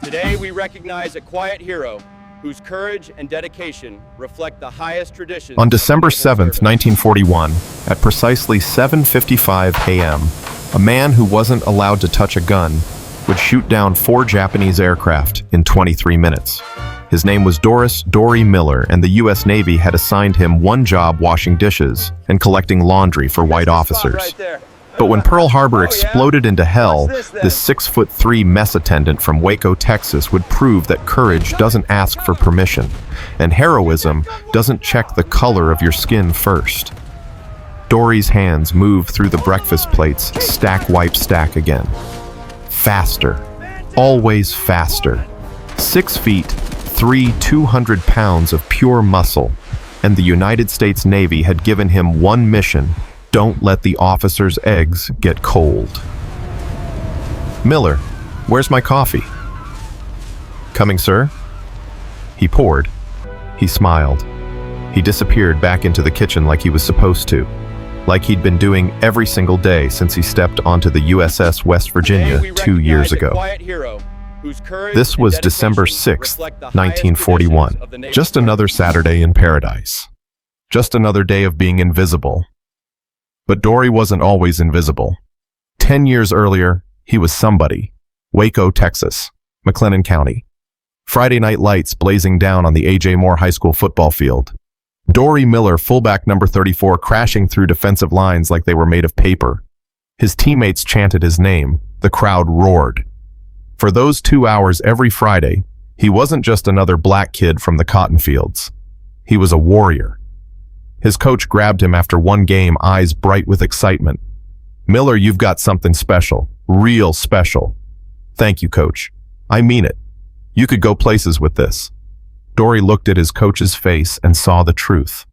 Today we recognize a quiet hero whose courage and dedication reflect the highest traditions. On December 7th, 1941, at precisely 7:55 a.m., a man who wasn't allowed to touch a gun would shoot down 4 Japanese aircraft in 23 minutes. His name was Dory Miller, and the U.S. Navy had assigned him one job washing dishes and collecting laundry for white officers. But when Pearl Harbor exploded into hell, this 6'3" mess attendant from Waco, Texas would prove that courage doesn't ask for permission, and heroism doesn't check the color of your skin first. Dory's hands moved through the breakfast plates, stack wipe stack again. Faster, always faster. 6 feet, 200 pounds of pure muscle, and the United States Navy had given him one mission: don't let the officer's eggs get cold. Miller, where's my coffee? Coming, sir? He poured. He smiled. He disappeared back into the kitchen like he was supposed to, like he'd been doing every single day since he stepped onto the USS West Virginia 2 years ago. This was December 6th, 1941. Just another Saturday in paradise. Just another day of being invisible. But Dory wasn't always invisible. 10 years earlier, he was somebody. Waco, Texas, McLennan County. Friday night lights blazing down on the A.J. Moore High School football field. Dory Miller, fullback number 34, crashing through defensive lines like they were made of paper. His teammates chanted his name. The crowd roared. For those 2 hours every Friday, he wasn't just another black kid from the cotton fields. He was a warrior. His coach grabbed him after one game, eyes bright with excitement. "Miller, you've got something special, real special." "Thank you, coach. I mean it. You could go places with this." Dory looked at his coach's face and saw the truth.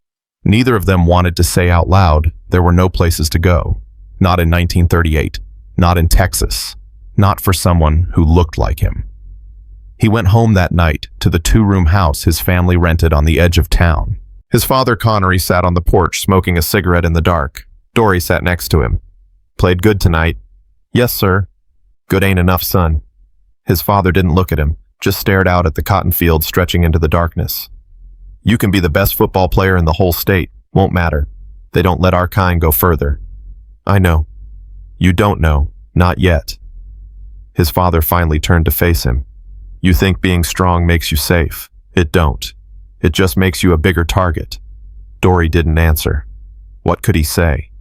Neither of them wanted to say out loud there were no places to go. Not in 1938. Not in Texas. Not for someone who looked like him. He went home that night to the 2-room house his family rented on the edge of town. His father, Connery, sat on the porch smoking a cigarette in the dark. Dory sat next to him. "Played good tonight." "Yes, sir." "Good ain't enough, son." His father didn't look at him, just stared out at the cotton field stretching into the darkness. "You can be the best football player in the whole state. Won't matter. They don't let our kind go further." "I know." "You don't know. Not yet." His father finally turned to face him. "You think being strong makes you safe. It don't. It just makes you a bigger target." Dory didn't answer. What could he say?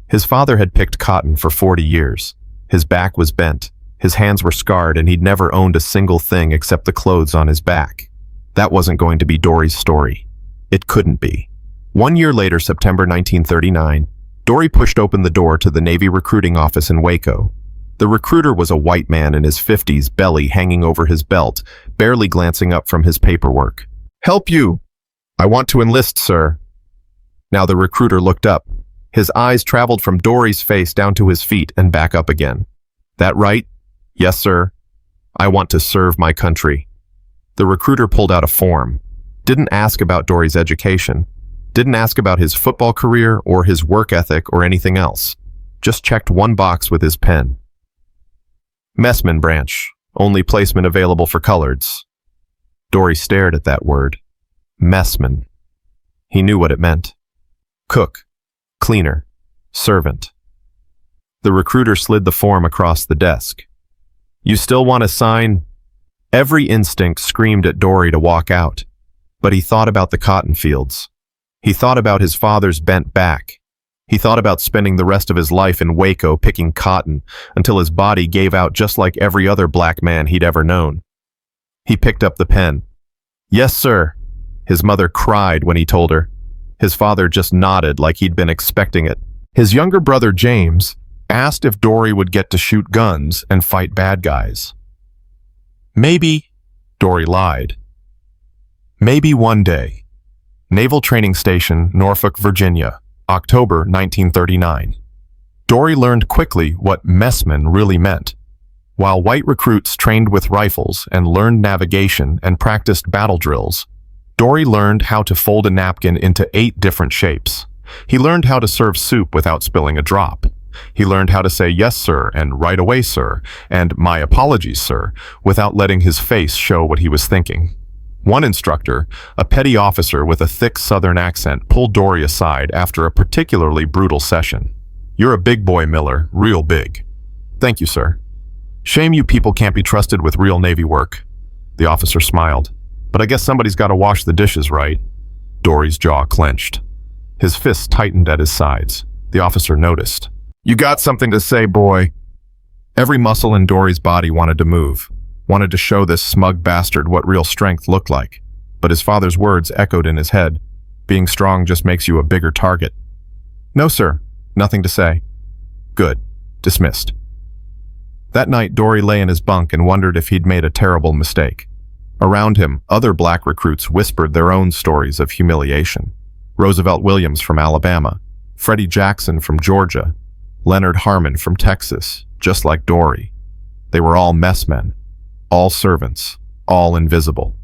His father had picked cotton for 40 years. His back was bent, his hands were scarred, and he'd never owned a single thing except the clothes on his back. That wasn't going to be Dory's story. It couldn't be. 1 year later, September 1939, Dory pushed open the door to the Navy recruiting office in Waco. The recruiter was a white man in his 50s, belly hanging over his belt, barely glancing up from his paperwork. "Help you." "I want to enlist, sir." Now the recruiter looked up. His eyes traveled from Dory's face down to his feet and back up again. "That right?" "Yes, sir. I want to serve my country." The recruiter pulled out a form. Didn't ask about Dory's education. Didn't ask about his football career or his work ethic or anything else. Just checked one box with his pen. "Messman branch. Only placement available for coloreds." Dory stared at that word. Messman. He knew what it meant. Cook, cleaner, servant. The recruiter slid the form across the desk. "You still want to sign?" Every instinct screamed at Dory to walk out, but he thought about the cotton fields. He thought about his father's bent back. He thought about spending the rest of his life in Waco picking cotton until his body gave out just like every other black man he'd ever known. He picked up the pen. "Yes, sir," his mother cried when he told her. His father just nodded like he'd been expecting it. His younger brother, James, asked if Dory would get to shoot guns and fight bad guys. "Maybe," Dory lied. "Maybe one day." Naval Training Station, Norfolk, Virginia, October 1939. Dory learned quickly what messman really meant. While white recruits trained with rifles and learned navigation and practiced battle drills, Dory learned how to fold a napkin into 8 different shapes. He learned how to serve soup without spilling a drop. He learned how to say yes, sir, and right away, sir, and my apologies, sir, without letting his face show what he was thinking. One instructor, a petty officer with a thick Southern accent, pulled Dory aside after a particularly brutal session. "You're a big boy, Miller, real big." "Thank you, sir." "Shame you people can't be trusted with real Navy work." The officer smiled. "But I guess somebody's got to wash the dishes, right?" Dory's jaw clenched. His fists tightened at his sides. The officer noticed. "You got something to say, boy." Every muscle in Dory's body wanted to move, wanted to show this smug bastard what real strength looked like. But his father's words echoed in his head. "Being strong just makes you a bigger target." "No, sir. Nothing to say." "Good. Dismissed." That night, Dory lay in his bunk and wondered if he'd made a terrible mistake. Around him, other black recruits whispered their own stories of humiliation. Roosevelt Williams from Alabama, Freddie Jackson from Georgia, Leonard Harmon from Texas, just like Dory. They were all messmen, all servants, all invisible.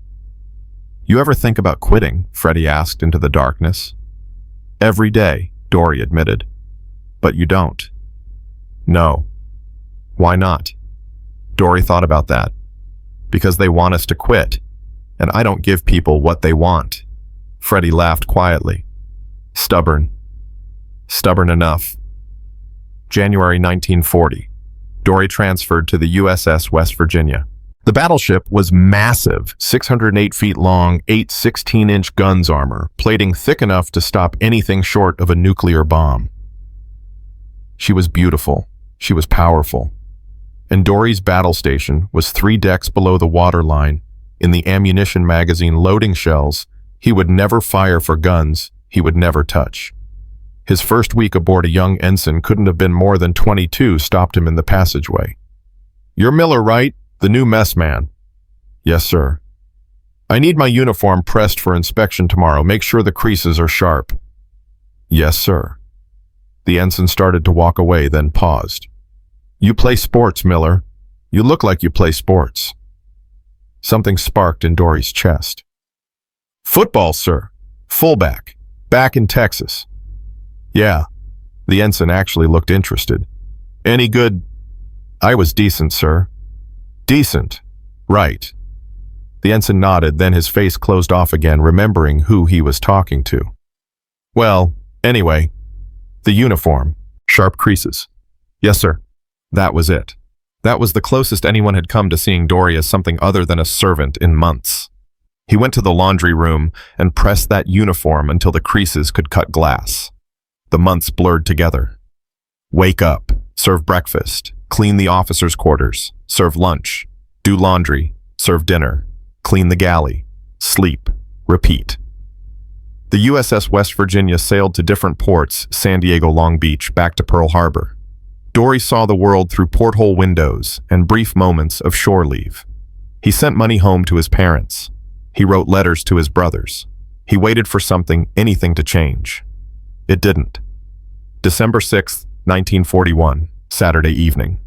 "You ever think about quitting?" Freddie asked into the darkness. "Every day," Dory admitted. "But you don't." "No." "Why not?" Dory thought about that. "Because they want us to quit, and I don't give people what they want." Freddie laughed quietly. "Stubborn. Stubborn enough." January 1940. Dory transferred to the USS West Virginia. The battleship was massive, 608 feet long, 8 16-inch guns armor, plating thick enough to stop anything short of a nuclear bomb. She was beautiful. She was powerful. And Dory's battle station was 3 decks below the waterline. In the ammunition magazine loading shells, he would never fire for guns he would never touch. His first week aboard a young ensign couldn't have been more than 22 stopped him in the passageway. "You're Miller, right? The new mess man." "Yes, sir." "I need my uniform pressed for inspection tomorrow. Make sure the creases are sharp." "Yes, sir." The ensign started to walk away, then paused. "You play sports, Miller. You look like you play sports." Something sparked in Dory's chest. "Football, sir. Fullback. Back in Texas." "Yeah." The ensign actually looked interested. "Any good?" "I was decent, sir." "Decent. Right." The ensign nodded, then his face closed off again, remembering who he was talking to. "Well, anyway, the uniform. Sharp creases." "Yes, sir." That was it. That was the closest anyone had come to seeing Dory as something other than a servant in months. He went to the laundry room and pressed that uniform until the creases could cut glass. The months blurred together. Wake up, serve breakfast, clean the officers' quarters, serve lunch, do laundry, serve dinner, clean the galley, sleep, repeat. The USS West Virginia sailed to different ports, San Diego, Long Beach, back to Pearl Harbor. Dory saw the world through porthole windows and brief moments of shore leave. He sent money home to his parents. He wrote letters to his brothers. He waited for something, anything to change. It didn't. December 6th, 1941, Saturday evening.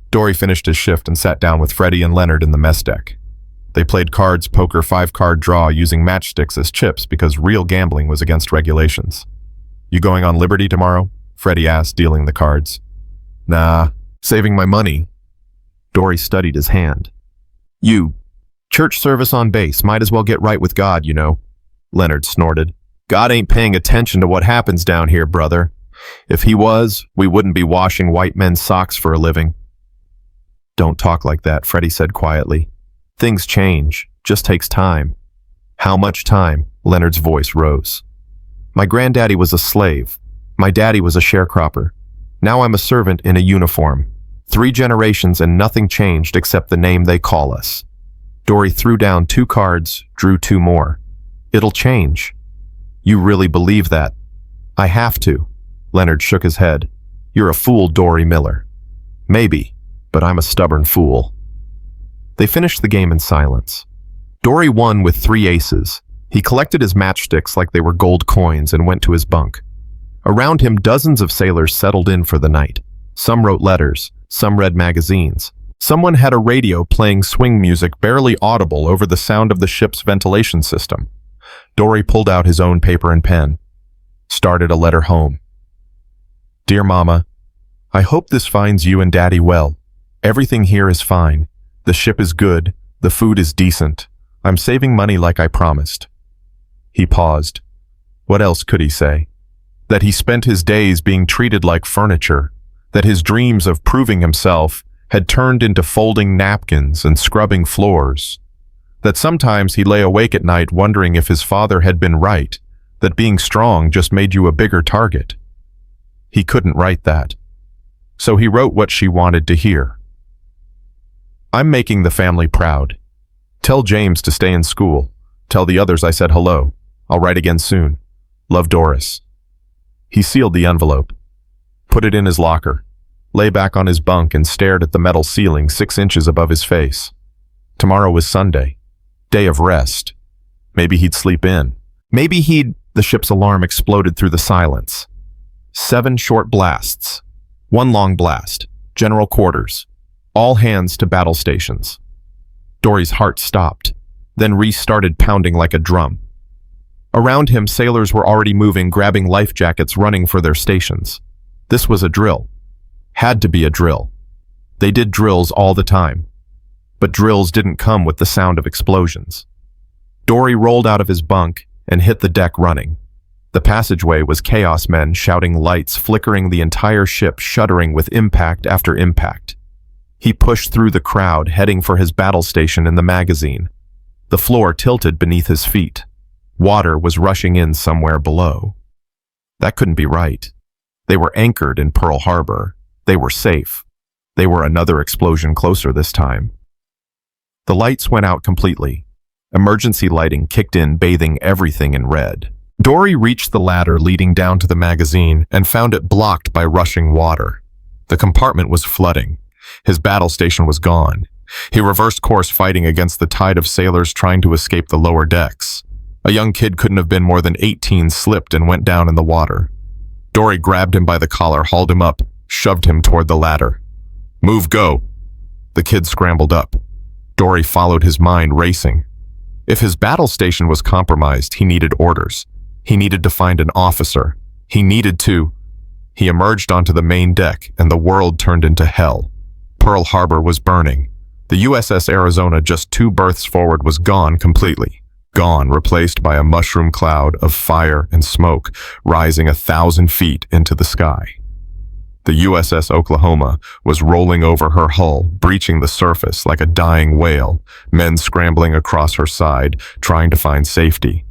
Dory finished his shift and sat down with Freddie and Leonard in the mess deck. They played cards, poker, 5-card draw using matchsticks as chips because real gambling was against regulations. "You going on Liberty tomorrow?" Freddie asked, dealing the cards. "Nah, saving my money." Dory studied his hand. "You, church service on base, might as well get right with God, you know." Leonard snorted. "God ain't paying attention to what happens down here, brother. If he was, we wouldn't be washing white men's socks for a living." "Don't talk like that," Freddie said quietly. "Things change, just takes time." "How much time?" Leonard's voice rose. "My granddaddy was a slave. My daddy was a sharecropper. Now I'm a servant in a uniform. 3 generations and nothing changed except the name they call us." Dory threw down 2 cards, drew 2 more. "It'll change." "You really believe that?" "I have to." Leonard shook his head. "You're a fool, Dory Miller." "Maybe, but I'm a stubborn fool." They finished the game in silence. Dory won with 3 aces. He collected his matchsticks like they were gold coins and went to his bunk. Around him, dozens of sailors settled in for the night. Some wrote letters, some read magazines. Someone had a radio playing swing music barely audible over the sound of the ship's ventilation system. Dory pulled out his own paper and pen. Started a letter home. "Dear Mama, I hope this finds you and Daddy well. Everything here is fine. The ship is good. The food is decent. I'm saving money like I promised." He paused. What else could he say? That he spent his days being treated like furniture, that his dreams of proving himself had turned into folding napkins and scrubbing floors, that sometimes he lay awake at night wondering if his father had been right, that being strong just made you a bigger target. He couldn't write that. So he wrote what she wanted to hear. "I'm making the family proud. Tell James to stay in school. Tell the others I said hello. I'll write again soon. Love, Doris." He sealed the envelope, put it in his locker, lay back on his bunk and stared at the metal ceiling 6 inches above his face. Tomorrow was Sunday, day of rest. Maybe he'd sleep in. Maybe he'd... The ship's alarm exploded through the silence. 7 short blasts. 1 long blast. General quarters. All hands to battle stations. Dory's heart stopped, then restarted pounding like a drum. Around him, sailors were already moving, grabbing life jackets, running for their stations. This was a drill. Had to be a drill. They did drills all the time. But drills didn't come with the sound of explosions. Dory rolled out of his bunk and hit the deck running. The passageway was chaos, men shouting, lights flickering, the entire ship shuddering with impact after impact. He pushed through the crowd, heading for his battle station in the magazine. The floor tilted beneath his feet. Water was rushing in somewhere below. That couldn't be right. They were anchored in Pearl Harbor. They were safe. They were another explosion closer this time. The lights went out completely. Emergency lighting kicked in, bathing everything in red. Dory reached the ladder leading down to the magazine and found it blocked by rushing water. The compartment was flooding. His battle station was gone. He reversed course, fighting against the tide of sailors trying to escape the lower decks. A young kid, couldn't have been more than 18, slipped and went down in the water. Dory grabbed him by the collar, hauled him up, shoved him toward the ladder. "Move, go!" The kid scrambled up. Dory followed, his mind racing. If his battle station was compromised, he needed orders. He needed to find an officer. He emerged onto the main deck, and the world turned into hell. Pearl Harbor was burning. The USS Arizona, just 2 berths forward, was gone completely. Gone, replaced by a mushroom cloud of fire and smoke rising 1,000 feet into the sky. The USS Oklahoma was rolling over her hull, breaching the surface like a dying whale, men scrambling across her side, trying to find safety.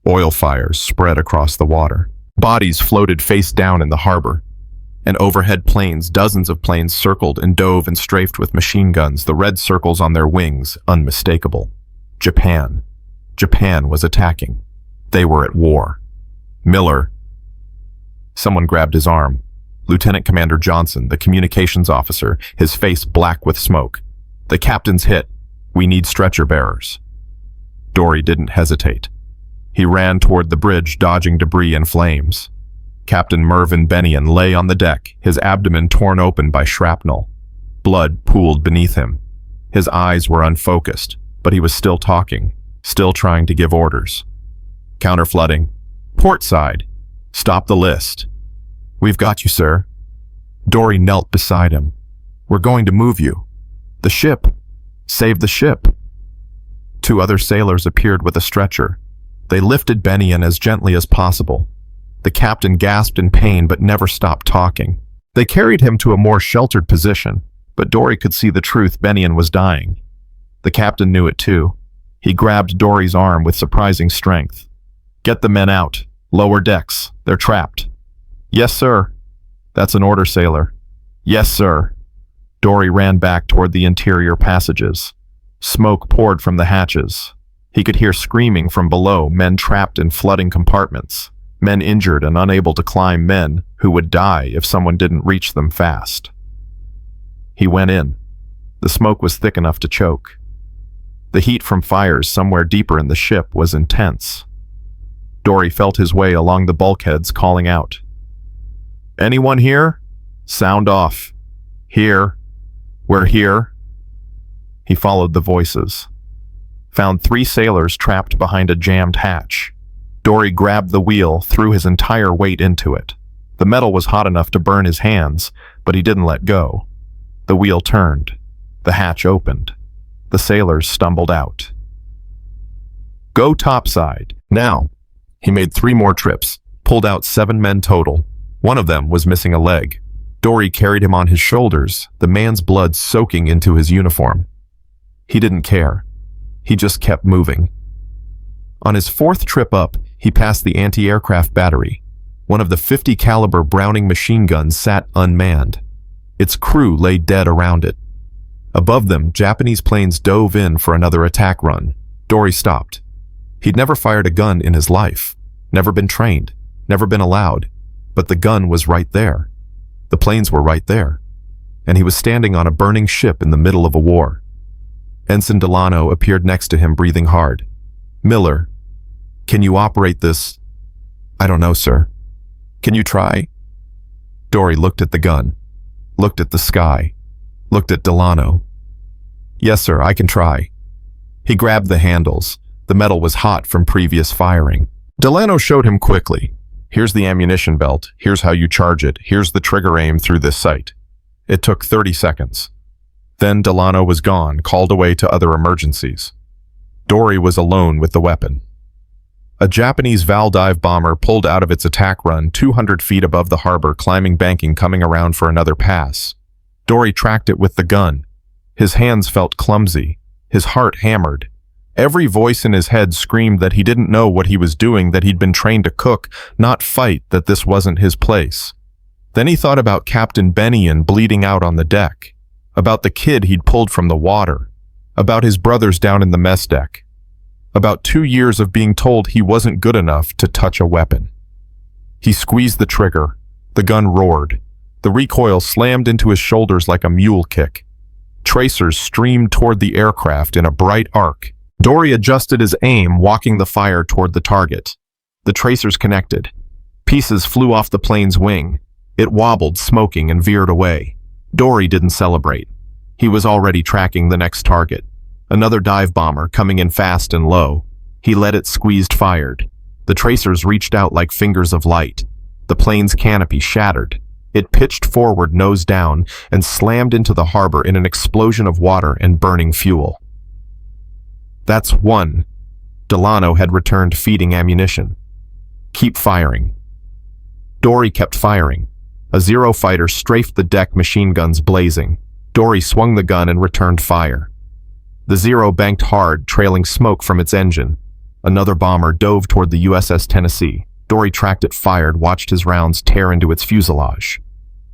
Oil fires spread across the water. Bodies floated face down in the harbor. And overhead planes, dozens of planes, circled and dove and strafed with machine guns, the red circles on their wings unmistakable. Japan. Japan was attacking. They were at war. Miller. Someone grabbed his arm. Lieutenant Commander Johnson, the communications officer, his face black with smoke. "The captain's hit. We need stretcher bearers." Dory didn't hesitate. He ran toward the bridge, dodging debris and flames. Captain Mervyn Bennion lay on the deck, his abdomen torn open by shrapnel. Blood pooled beneath him. His eyes were unfocused, but he was still talking, still trying to give orders. "Counterflooding. Port side. Stop the list." "We've got you, sir." Dory knelt beside him. "We're going to move you. The ship. Save the ship." 2 other sailors appeared with a stretcher. They lifted Bennion as gently as possible. The captain gasped in pain but never stopped talking. They carried him to a more sheltered position, but Dory could see the truth: Bennion was dying. The captain knew it too. He grabbed Dory's arm with surprising strength. "Get the men out. Lower decks. They're trapped." "Yes, sir." "That's an order, sailor." "Yes, sir." Dory ran back toward the interior passages. Smoke poured from the hatches. He could hear screaming from below, men trapped in flooding compartments, men injured and unable to climb, men who would die if someone didn't reach them fast. He went in. The smoke was thick enough to choke. The heat from fires somewhere deeper in the ship was intense. Dory felt his way along the bulkheads, calling out. "Anyone here? Sound off. Here. We're here." He followed the voices. Found 3 sailors trapped behind a jammed hatch. Dory grabbed the wheel, threw his entire weight into it. The metal was hot enough to burn his hands, but he didn't let go. The wheel turned. The hatch opened. The sailors stumbled out. Go topside, now. He made 3 more trips, pulled out 7 men total. One of them was missing a leg. Dory carried him on his shoulders, the man's blood soaking into his uniform. He didn't care. He just kept moving. On his 4th trip up, he passed the anti-aircraft battery. One of the 50 caliber Browning machine guns sat unmanned. Its crew lay dead around it. Above them, Japanese planes dove in for another attack run. Dory stopped. He'd never fired a gun in his life, never been trained, never been allowed, but the gun was right there. The planes were right there, and he was standing on a burning ship in the middle of a war. Ensign Delano appeared next to him, breathing hard. Miller, can you operate this? I don't know, sir. Can you try? Dory looked at the gun, looked at the sky, looked at Delano. Yes, sir, I can try. He grabbed the handles. The metal was hot from previous firing. Delano showed him quickly. Here's the ammunition belt. Here's how you charge it. Here's the trigger aim through this sight. It took 30 seconds. Then Delano was gone, called away to other emergencies. Dory was alone with the weapon. A Japanese Val-dive bomber pulled out of its attack run 200 feet above the harbor, climbing banking, coming around for another pass. Dory tracked it with the gun. His hands felt clumsy. His heart hammered. Every voice in his head screamed that he didn't know what he was doing, that he'd been trained to cook, not fight, that this wasn't his place. Then he thought about Captain Bennion bleeding out on the deck, about the kid he'd pulled from the water, about his brothers down in the mess deck, about 2 years of being told he wasn't good enough to touch a weapon. He squeezed the trigger. The gun roared. The recoil slammed into his shoulders like a mule kick. Tracers streamed toward the aircraft in a bright arc. Dory adjusted his aim, walking the fire toward the target. The tracers connected. Pieces flew off the plane's wing. It wobbled, smoking, and veered away. Dory didn't celebrate. He was already tracking the next target. Another dive bomber, coming in fast and low. He let it squeezed, fired. The tracers reached out like fingers of light. The plane's canopy shattered. It pitched forward, nose down, and slammed into the harbor in an explosion of water and burning fuel. That's 1. Delano had returned, feeding ammunition. Keep firing. Dory kept firing. A Zero fighter strafed the deck, machine guns blazing. Dory swung the gun and returned fire. The Zero banked hard, trailing smoke from its engine. Another bomber dove toward the USS Tennessee. Dory tracked it, fired, watched his rounds tear into its fuselage.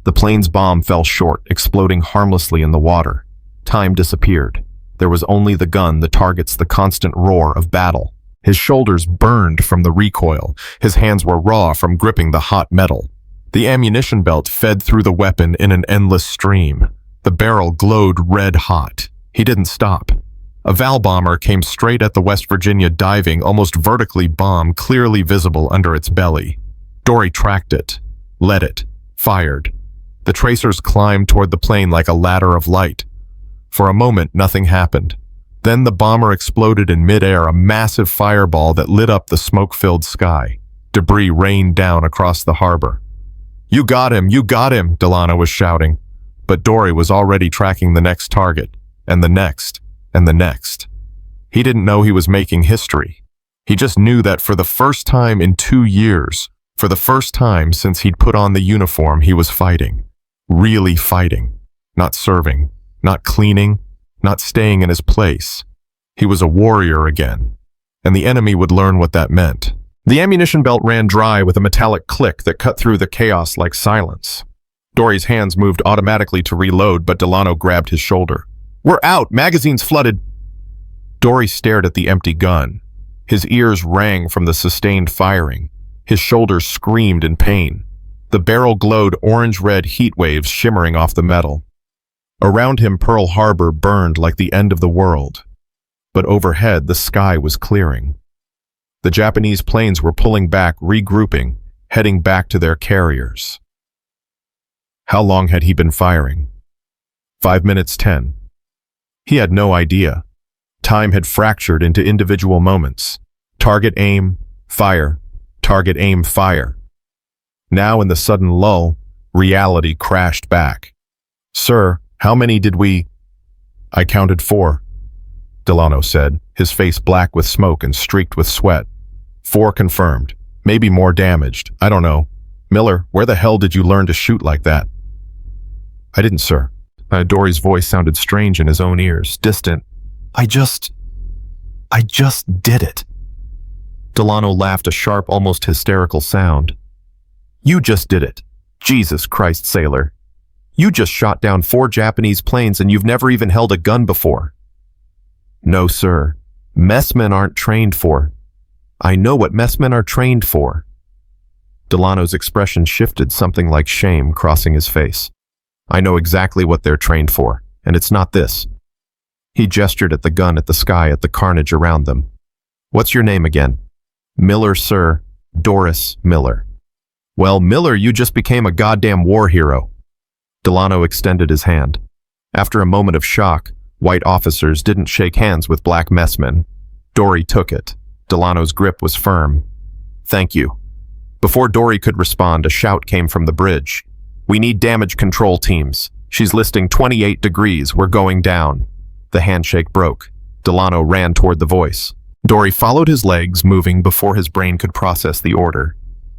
The plane's bomb fell short, exploding harmlessly in the water. Time disappeared. There was only the gun, the targets, the constant roar of battle. His shoulders burned from the recoil. His hands were raw from gripping the hot metal. The ammunition belt fed through the weapon in an endless stream. The barrel glowed red hot. He didn't stop. A Val bomber came straight at the West Virginia, diving, almost vertically, bomb clearly visible under its belly. Dory tracked it, led it, fired. The tracers climbed toward the plane like a ladder of light. For a moment, nothing happened. Then the bomber exploded in midair, a massive fireball that lit up the smoke-filled sky. Debris rained down across the harbor. You got him, Delano was shouting. But Dory was already tracking the next target, and the next, and the next. He didn't know he was making history. He just knew that for the first time in 2 years, for the first time since he'd put on the uniform, he was fighting. Really fighting. Not serving. Not cleaning, not staying in his place. He was a warrior again, and the enemy would learn what that meant. The ammunition belt ran dry with a metallic click that cut through the chaos like silence. Dory's hands moved automatically to reload, but Delano grabbed his shoulder. We're out! Magazines flooded! Dory stared at the empty gun. His ears rang from the sustained firing. His shoulders screamed in pain. The barrel glowed orange-red heat waves shimmering off the metal. Around him, Pearl Harbor burned like the end of the world. But overhead, the sky was clearing. The Japanese planes were pulling back, regrouping, heading back to their carriers. How long had he been firing? 5 minutes 10. He had no idea. Time had fractured into individual moments. Target aim, fire. Target aim, fire. Now in the sudden lull, Reality crashed back. "Sir, how many did we—" "I counted 4, Delano said, his face black with smoke and streaked with sweat. 4 confirmed. Maybe more damaged. I don't know. Miller, where the hell did you learn to shoot like that?" "I didn't, sir." Dory's voice sounded strange in his own ears, distant. I just did it." Delano laughed a sharp, almost hysterical sound. "You just did it. Jesus Christ, sailor. You just shot down 4 Japanese planes and you've never even held a gun before." "No, sir. Messmen aren't trained for. I know what messmen are trained for." Delano's expression shifted, something like shame crossing his face. "I know exactly what they're trained for, and it's not this." He gestured at the gun, at the sky, at the carnage around them. "What's your name again?" "Miller, sir. Doris Miller." "Well, Miller, you just became a goddamn war hero." Delano extended his hand. After a moment of shock, white officers didn't shake hands with black messmen. Dory took it. Delano's grip was firm. "Thank you." Before Dory could respond, a shout came from the bridge. "We need damage control teams. She's listing 28 degrees. We're going down." The handshake broke. Delano ran toward the voice. Dory followed his legs, moving before his brain could process the order.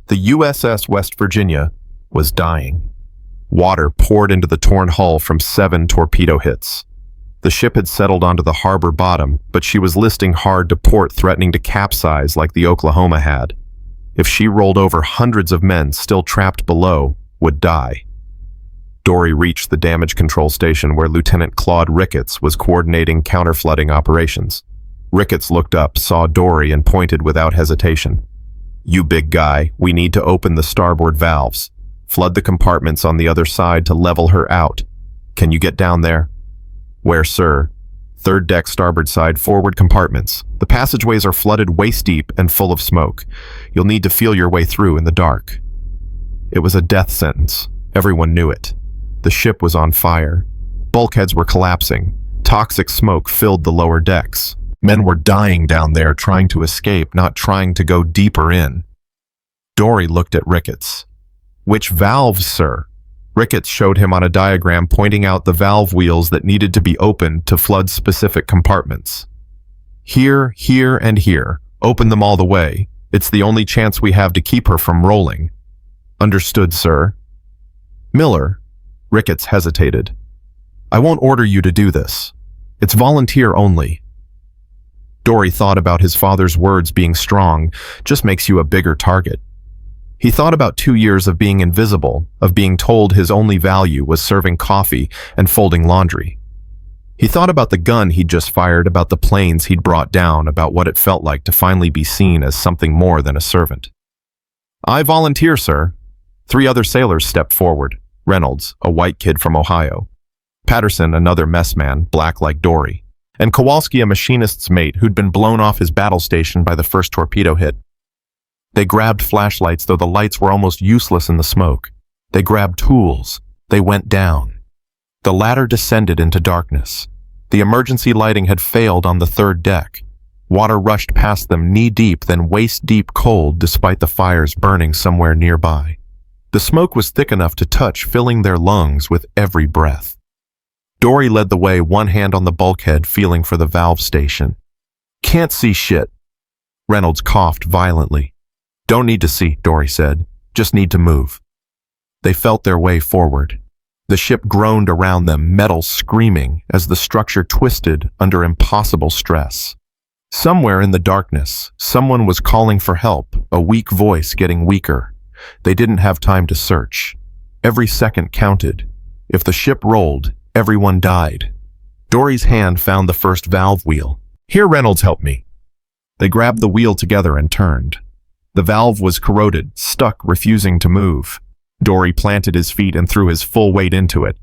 The USS West Virginia was dying. Water poured into the torn hull from 7 torpedo hits. The ship had settled onto the harbor bottom, but she was listing hard to port, threatening to capsize like the Oklahoma had. If she rolled over, hundreds of men still trapped below would die. Dory reached the damage control station where Lieutenant Claude Ricketts was coordinating counter-flooding operations. Ricketts looked up, saw Dory, and pointed without hesitation. "You big guy, we need to open the starboard valves. Flood the compartments on the other side to level her out. Can you get down there?" "Where, sir?" "Third deck, starboard side, forward compartments. The passageways are flooded waist deep and full of smoke. You'll need to feel your way through in the dark." It was a death sentence. Everyone knew it. The ship was on fire. Bulkheads were collapsing. Toxic smoke filled the lower decks. Men were dying down there, trying to escape, not trying to go deeper in. Dory looked at Ricketts. "Which valves, sir?" Ricketts showed him on a diagram, pointing out the valve wheels that needed to be opened to flood specific compartments. "Here, here, and here. Open them all the way. It's the only chance we have to keep her from rolling." "Understood, sir." "Miller," Ricketts hesitated. "I won't order you to do this. It's volunteer only." Dory thought about his father's words being strong, just makes you a bigger target. He thought about 2 years of being invisible, of being told his only value was serving coffee and folding laundry. He thought about the gun he'd just fired, about the planes he'd brought down, about what it felt like to finally be seen as something more than a servant. "I volunteer, sir." 3 other sailors stepped forward. Reynolds, a white kid from Ohio. Patterson, another messman, black like Dory. And Kowalski, a machinist's mate who'd been blown off his battle station by the first torpedo hit. They grabbed flashlights, though the lights were almost useless in the smoke. They grabbed tools. They went down. The ladder descended into darkness. The emergency lighting had failed on the 3rd deck. Water rushed past them knee-deep, then waist-deep cold, despite the fires burning somewhere nearby. The smoke was thick enough to touch, filling their lungs with every breath. Dory led the way, one hand on the bulkhead, feeling for the valve station. "Can't see shit." Reynolds coughed violently. "Don't need to see," Dory said. "Just need to move." They felt their way forward. The ship groaned around them, metal screaming, as the structure twisted under impossible stress. Somewhere in the darkness, someone was calling for help, a weak voice getting weaker. They didn't have time to search. Every second counted. If the ship rolled, everyone died. Dory's hand found the first valve wheel. "Here, Reynolds, help me." They grabbed the wheel together and turned. The valve was corroded, stuck, refusing to move. Dory planted his feet and threw his full weight into it.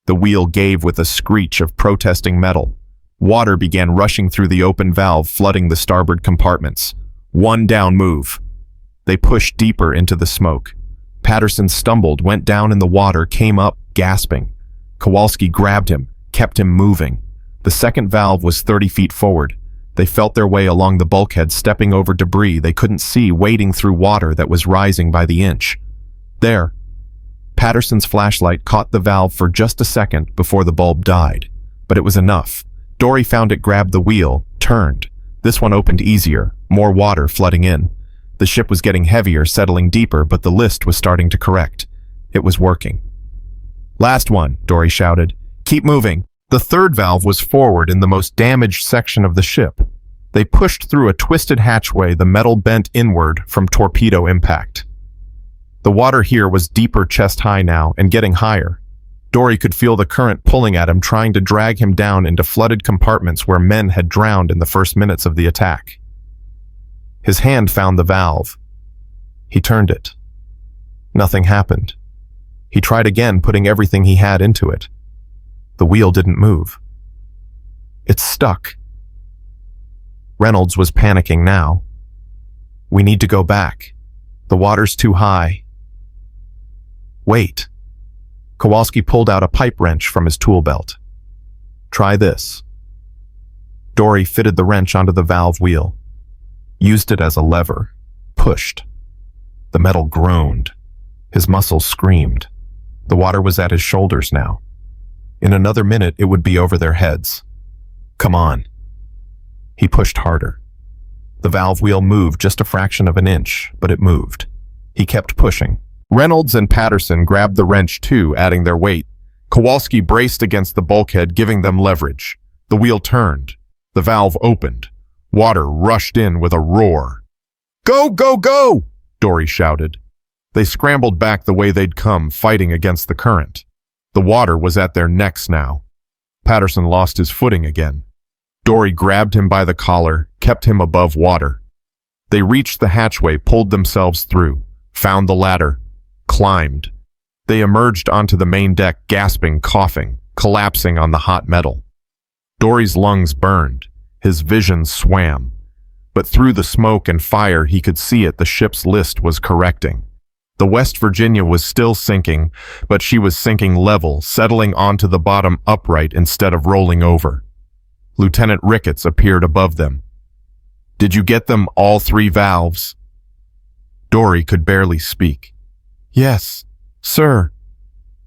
The wheel gave with a screech of protesting metal. Water began rushing through the open valve, flooding the starboard compartments. One down move. They pushed deeper into the smoke. Patterson stumbled, went down in the water, came up, gasping. Kowalski grabbed him, kept him moving. The second valve was 30 feet forward. They felt their way along the bulkhead, stepping over debris they couldn't see, wading through water that was rising by the inch. There. Patterson's flashlight caught the valve for just a second before the bulb died, but it was enough. Dory found it, grabbed the wheel, turned. This one opened easier, more water flooding in. The ship was getting heavier, settling deeper, but the list was starting to correct. It was working. "Last one," Dory shouted. "Keep moving." The third valve was forward in the most damaged section of the ship. They pushed through a twisted hatchway, the metal bent inward from torpedo impact. The water here was deeper chest high now, and getting higher. Dory could feel the current pulling at him, trying to drag him down into flooded compartments where men had drowned in the first minutes of the attack. His hand found the valve. He turned it. Nothing happened. He tried again, putting everything he had into it. The wheel didn't move. It stuck. Reynolds was panicking now. "We need to go back. The water's too high." "Wait." Kowalski pulled out a pipe wrench from his tool belt. "Try this." Dory fitted the wrench onto the valve wheel, used it as a lever, pushed. The metal groaned. His muscles screamed. The water was at his shoulders now. In another minute, it would be over their heads. "Come on." He pushed harder. The valve wheel moved just a fraction of an inch, but it moved. He kept pushing. Reynolds and Patterson grabbed the wrench too, adding their weight. Kowalski braced against the bulkhead, giving them leverage. The wheel turned. The valve opened. Water rushed in with a roar. "Go, go, go!" Dory shouted. They scrambled back the way they'd come, fighting against the current. The water was at their necks now. Patterson lost his footing again. Dory grabbed him by the collar, kept him above water. They reached the hatchway, pulled themselves through, found the ladder, climbed. They emerged onto the main deck, gasping, coughing, collapsing on the hot metal. Dory's lungs burned. His vision swam. But through the smoke and fire, he could see it. The ship's list was correcting. The West Virginia was still sinking, but she was sinking level, settling onto the bottom upright instead of rolling over. Lieutenant Ricketts appeared above them. "Did you get them, all three valves?" Dory could barely speak. "Yes, sir.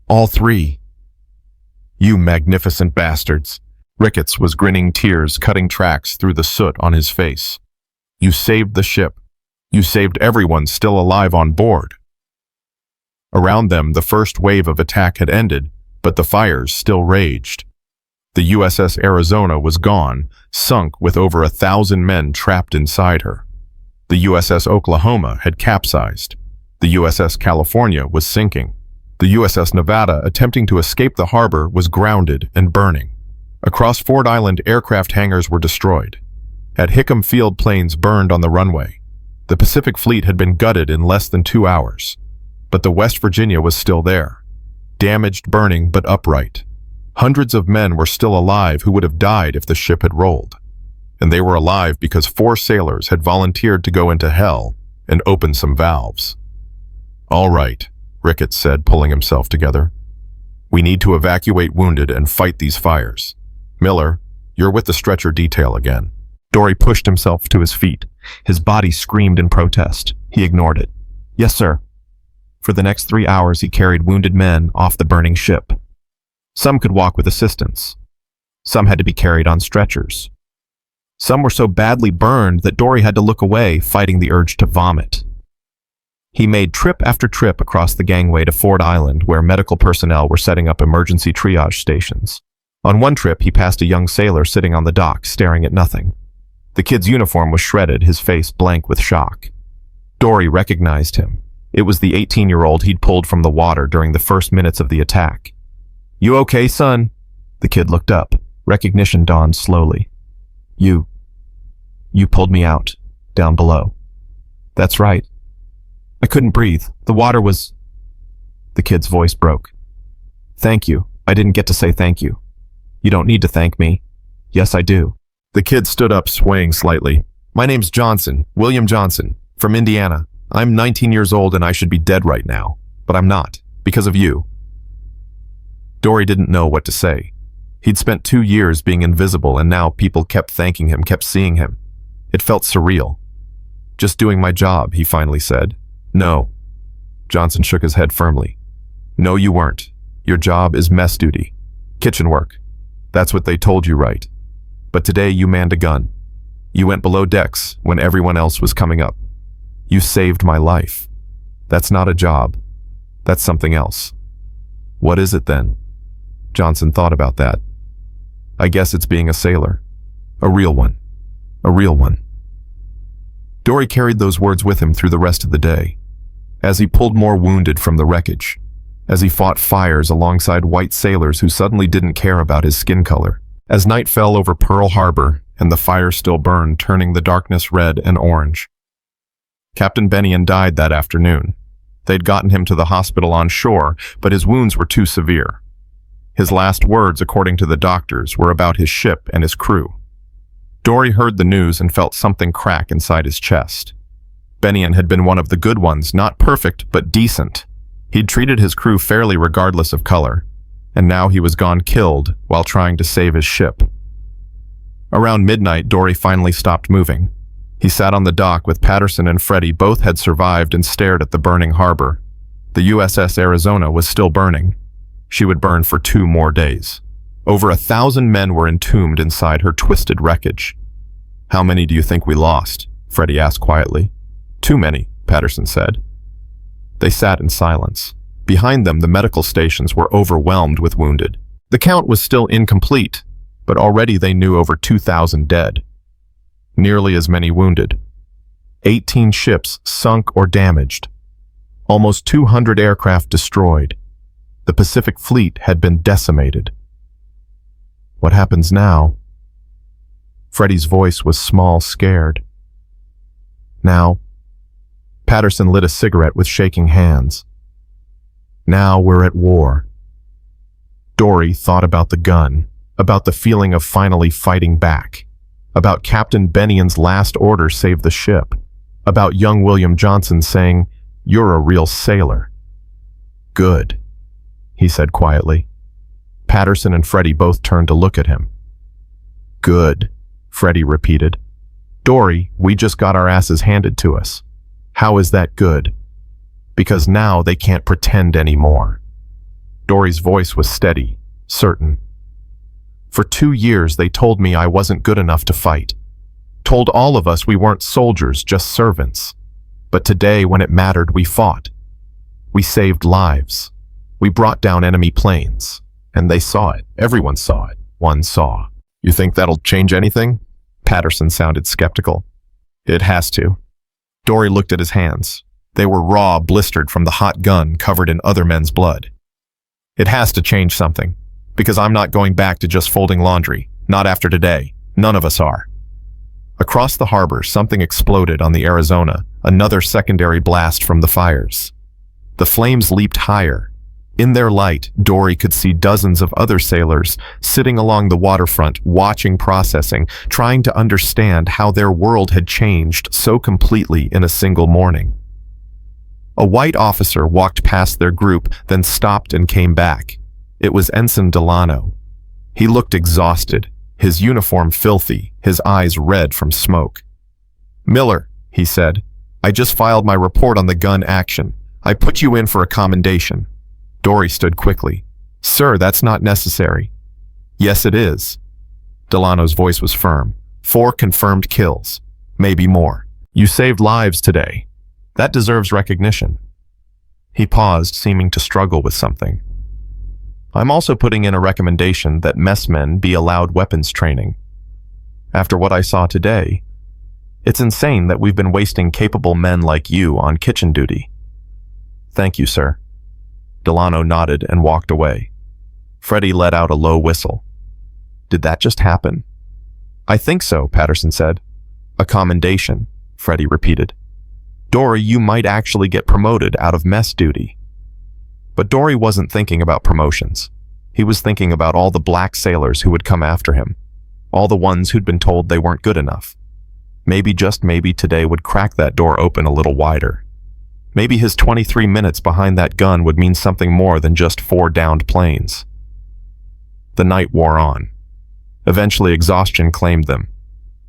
All three." "You magnificent bastards." Ricketts was grinning, tears cutting tracks through the soot on his face. "You saved the ship. You saved everyone still alive on board." Around them, the first wave of attack had ended, but the fires still raged. The USS Arizona was gone, sunk with over 1,000 men trapped inside her. The USS Oklahoma had capsized. The USS California was sinking. The USS Nevada, attempting to escape the harbor, was grounded and burning. Across Ford Island, aircraft hangars were destroyed. At Hickam Field, planes burned on the runway. The Pacific Fleet had been gutted in less than 2 hours. But the West Virginia was still there. Damaged, burning, but upright. Hundreds of men were still alive who would have died if the ship had rolled. And they were alive because 4 sailors had volunteered to go into hell and open some valves. "All right," Ricketts said, pulling himself together. "We need to evacuate wounded and fight these fires. Miller, you're with the stretcher detail again." Dory pushed himself to his feet. His body screamed in protest. He ignored it. "Yes, sir." For the next 3 hours, he carried wounded men off the burning ship. Some could walk with assistance. Some had to be carried on stretchers. Some were so badly burned that Dory had to look away, fighting the urge to vomit. He made trip after trip across the gangway to Ford Island, where medical personnel were setting up emergency triage stations. On one trip, he passed a young sailor sitting on the dock, staring at nothing. The kid's uniform was shredded, his face blank with shock. Dory recognized him. It was the 18-year-old he'd pulled from the water during the first minutes of the attack. "You okay, son?" The kid looked up. Recognition dawned slowly. You pulled me out, down below." "That's right. I couldn't breathe. The water was..." The kid's voice broke. "Thank you. I didn't get to say thank you." "You don't need to thank me." "Yes, I do." The kid stood up, swaying slightly. "My name's Johnson, William Johnson, from Indiana. I'm 19 years old and I should be dead right now, but I'm not, because of you." Dory didn't know what to say. He'd spent 2 years being invisible, and now people kept thanking him, kept seeing him. It felt surreal. "Just doing my job," he finally said. "No." Johnson shook his head firmly. No, you weren't. Your job is mess duty. Kitchen work. That's what they told you, right? But today you manned a gun. You went below decks when everyone else was coming up. You saved my life. That's not a job. That's something else. What is it then? Johnson thought about that. I guess it's being a sailor. A real one. A real one. Dory carried those words with him through the rest of the day, as he pulled more wounded from the wreckage, as he fought fires alongside white sailors who suddenly didn't care about his skin color. As night fell over Pearl Harbor and the fire still burned, turning the darkness red and orange. Captain Bennion died that afternoon. They'd gotten him to the hospital on shore, but his wounds were too severe. His last words, according to the doctors, were about his ship and his crew. Dory heard the news and felt something crack inside his chest. Bennion had been one of the good ones, not perfect, but decent. He'd treated his crew fairly regardless of color, and now he was gone killed while trying to save his ship. Around midnight, Dory finally stopped moving. He sat on the dock with Patterson and Freddie. Both had survived and stared at the burning harbor. The USS Arizona was still burning. She would burn for 2 more days. Over 1,000 men were entombed inside her twisted wreckage. How many do you think we lost? Freddie asked quietly. Too many, Patterson said. They sat in silence. Behind them, the medical stations were overwhelmed with wounded. The count was still incomplete, but already they knew over 2,000 dead. Nearly as many wounded. 18 ships sunk or damaged. Almost 200 aircraft destroyed. The Pacific Fleet had been decimated. What happens now? Freddie's voice was small, scared. Now, Patterson lit a cigarette with shaking hands. Now we're at war. Dory thought about the gun, about the feeling of finally fighting back, about Captain Bennion's last order, save the ship, about young William Johnson saying, "You're a real sailor." Good, he said quietly. Patterson and Freddie both turned to look at him. Good, Freddie repeated. Dory, we just got our asses handed to us. How is that good? Because now they can't pretend anymore. Dory's voice was steady, certain. For 2 years they told me I wasn't good enough to fight. Told all of us we weren't soldiers, just servants. But today, when it mattered, we fought. We saved lives. We brought down enemy planes. And they saw it. Everyone saw it. One saw. You think that'll change anything? Patterson sounded skeptical. It has to. Dory looked at his hands. They were raw, blistered from the hot gun covered in other men's blood. It has to change something, because I'm not going back to just folding laundry. Not after today. None of us are. Across the harbor, something exploded on the Arizona, another secondary blast from the fires. The flames leaped higher. In their light, Dory could see dozens of other sailors sitting along the waterfront, watching, processing, trying to understand how their world had changed so completely in a single morning. A white officer walked past their group, then stopped and came back. It was Ensign Delano. He looked exhausted, his uniform filthy, his eyes red from smoke. "Miller," he said, "I just filed my report on the gun action. I put you in for a commendation." Dory stood quickly. "Sir, that's not necessary." "Yes, it is." Delano's voice was firm. 4 confirmed kills. Maybe more. You saved lives today. That deserves recognition. He paused, seeming to struggle with something. "I'm also putting in a recommendation that messmen be allowed weapons training. After what I saw today, it's insane that we've been wasting capable men like you on kitchen duty." "Thank you, sir." Delano nodded and walked away. Freddie let out a low whistle. "Did that just happen?" "I think so," Patterson said. "A commendation," Freddie repeated. "Dory, you might actually get promoted out of mess duty." But Dory wasn't thinking about promotions. He was thinking about all the black sailors who would come after him, all the ones who'd been told they weren't good enough. Maybe, just maybe, today would crack that door open a little wider. Maybe his 23 minutes behind that gun would mean something more than just 4 downed planes. The night wore on. Eventually, exhaustion claimed them.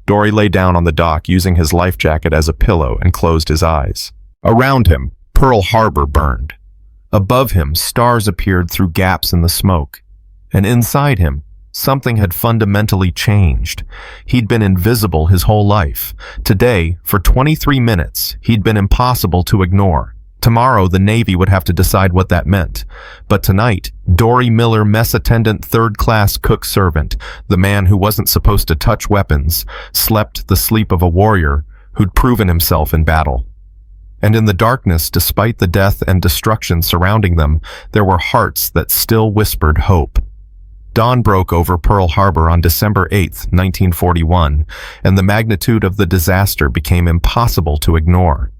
Dory lay down on the dock, using his life jacket as a pillow, and closed his eyes. Around him, Pearl Harbor burned. Above him, stars appeared through gaps in the smoke. And inside him, something had fundamentally changed. He'd been invisible his whole life. Today, for 23 minutes, he'd been impossible to ignore. Tomorrow, the Navy would have to decide what that meant. But tonight, Dory Miller, mess attendant, third-class cook servant, the man who wasn't supposed to touch weapons, slept the sleep of a warrior who'd proven himself in battle. And in the darkness, despite the death and destruction surrounding them, there were hearts that still whispered hope. Dawn broke over Pearl Harbor on December 8, 1941, and the magnitude of the disaster became impossible to ignore.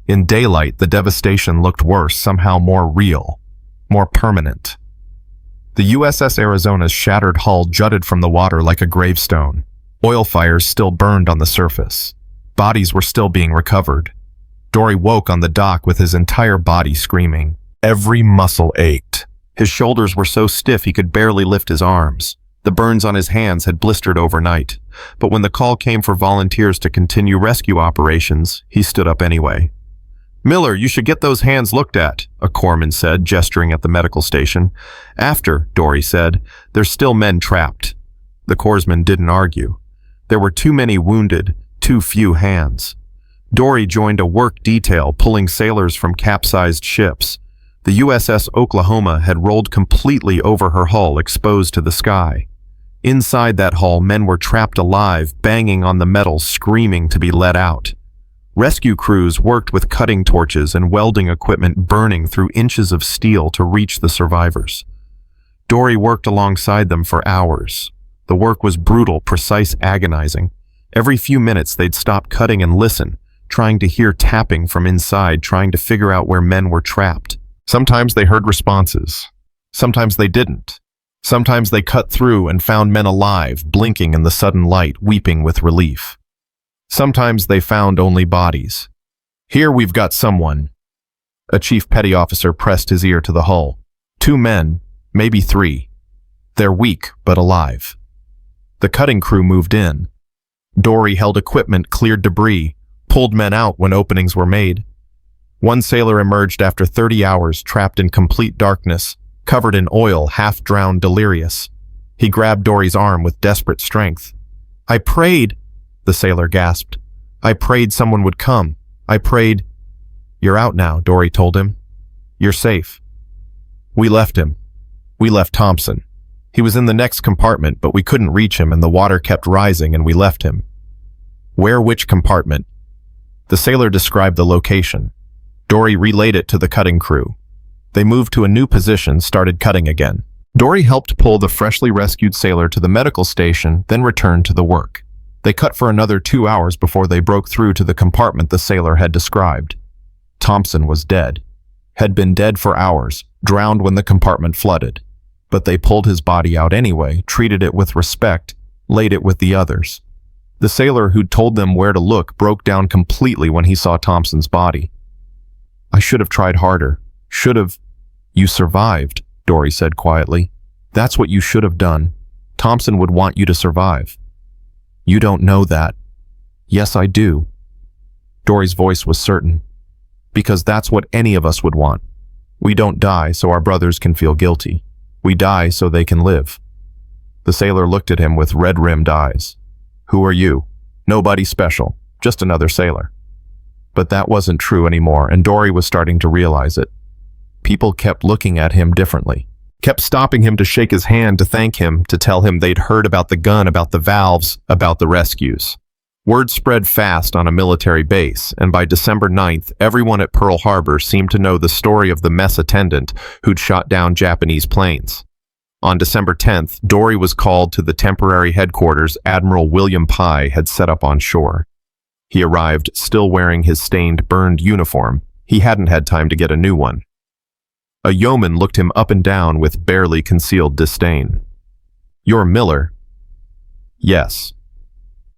In daylight, the devastation looked worse, somehow more real, more permanent. The USS Arizona's shattered hull jutted from the water like a gravestone. Oil fires still burned on the surface. Bodies were still being recovered. Dory woke on the dock with his entire body screaming. Every muscle ached. His shoulders were so stiff he could barely lift his arms. The burns on his hands had blistered overnight. But when the call came for volunteers to continue rescue operations, he stood up anyway. "Miller, you should get those hands looked at," a corpsman said, gesturing at the medical station. "After," Dory said, "there's still men trapped." The corpsman didn't argue. There were too many wounded, too few hands. Dory joined a work detail pulling sailors from capsized ships. The USS Oklahoma had rolled completely over her hull, exposed to the sky. Inside that hull, men were trapped alive, banging on the metal, screaming to be let out. Rescue crews worked with cutting torches and welding equipment burning through inches of steel to reach the survivors. Dory worked alongside them for hours. The work was brutal, precise, agonizing. Every few minutes they'd stop cutting and listen, trying to hear tapping from inside, trying to figure out where men were trapped. Sometimes they heard responses. Sometimes they didn't. Sometimes they cut through and found men alive, blinking in the sudden light, weeping with relief. Sometimes they found only bodies. "Here we've got someone." A chief petty officer pressed his ear to the hull. "2 men, maybe 3. They're weak, but alive." The cutting crew moved in. Dory held equipment, cleared debris, pulled men out when openings were made. One sailor emerged after 30 hours, trapped in complete darkness, covered in oil, half-drowned, delirious. He grabbed Dory's arm with desperate strength. "I prayed," the sailor gasped. "I prayed someone would come. I prayed." "You're out now," Dory told him. "You're safe." "We left him. We left Thompson. He was in the next compartment, but we couldn't reach him and the water kept rising and we left him." "Where? Which compartment?" The sailor described the location. Dory relayed it to the cutting crew. They moved to a new position, started cutting again. Dory helped pull the freshly rescued sailor to the medical station, then returned to the work. They cut for another 2 hours before they broke through to the compartment the sailor had described. Thompson was dead. Had been dead for hours, drowned when the compartment flooded. But they pulled his body out anyway, treated it with respect, laid it with the others. The sailor who'd told them where to look broke down completely when he saw Thompson's body. "I should have tried harder. Should have." "You survived," Dory said quietly. "That's what you should have done. Thompson would want you to survive." "You don't know that." "Yes, I do." Dory's voice was certain. "Because that's what any of us would want. We don't die so our brothers can feel guilty. We die so they can live." The sailor looked at him with red-rimmed eyes. "Who are you?" "Nobody special, just another sailor." But that wasn't true anymore, and Dory was starting to realize it. People kept looking at him differently, kept stopping him to shake his hand, to thank him, to tell him they'd heard about the gun, about the valves, about the rescues. Word spread fast on a military base, and by December 9th, everyone at Pearl Harbor seemed to know the story of the mess attendant who'd shot down Japanese planes. On December 10th, Dory was called to the temporary headquarters Admiral William Pye had set up on shore. He arrived, still wearing his stained, burned uniform. He hadn't had time to get a new one. A yeoman looked him up and down with barely concealed disdain. "You're Miller?" "Yes."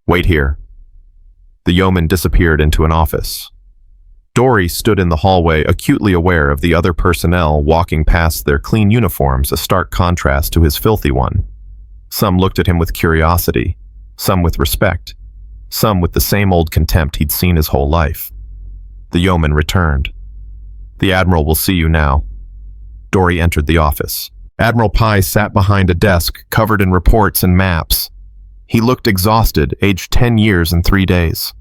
"Wait here." The yeoman disappeared into an office. Dory stood in the hallway, acutely aware of the other personnel walking past their clean uniforms, a stark contrast to his filthy one. Some looked at him with curiosity, some with respect, some with the same old contempt he'd seen his whole life. The yeoman returned. "The Admiral will see you now." Dory entered the office. Admiral Pai sat behind a desk covered in reports and maps. He looked exhausted, aged 10 years and 3 days.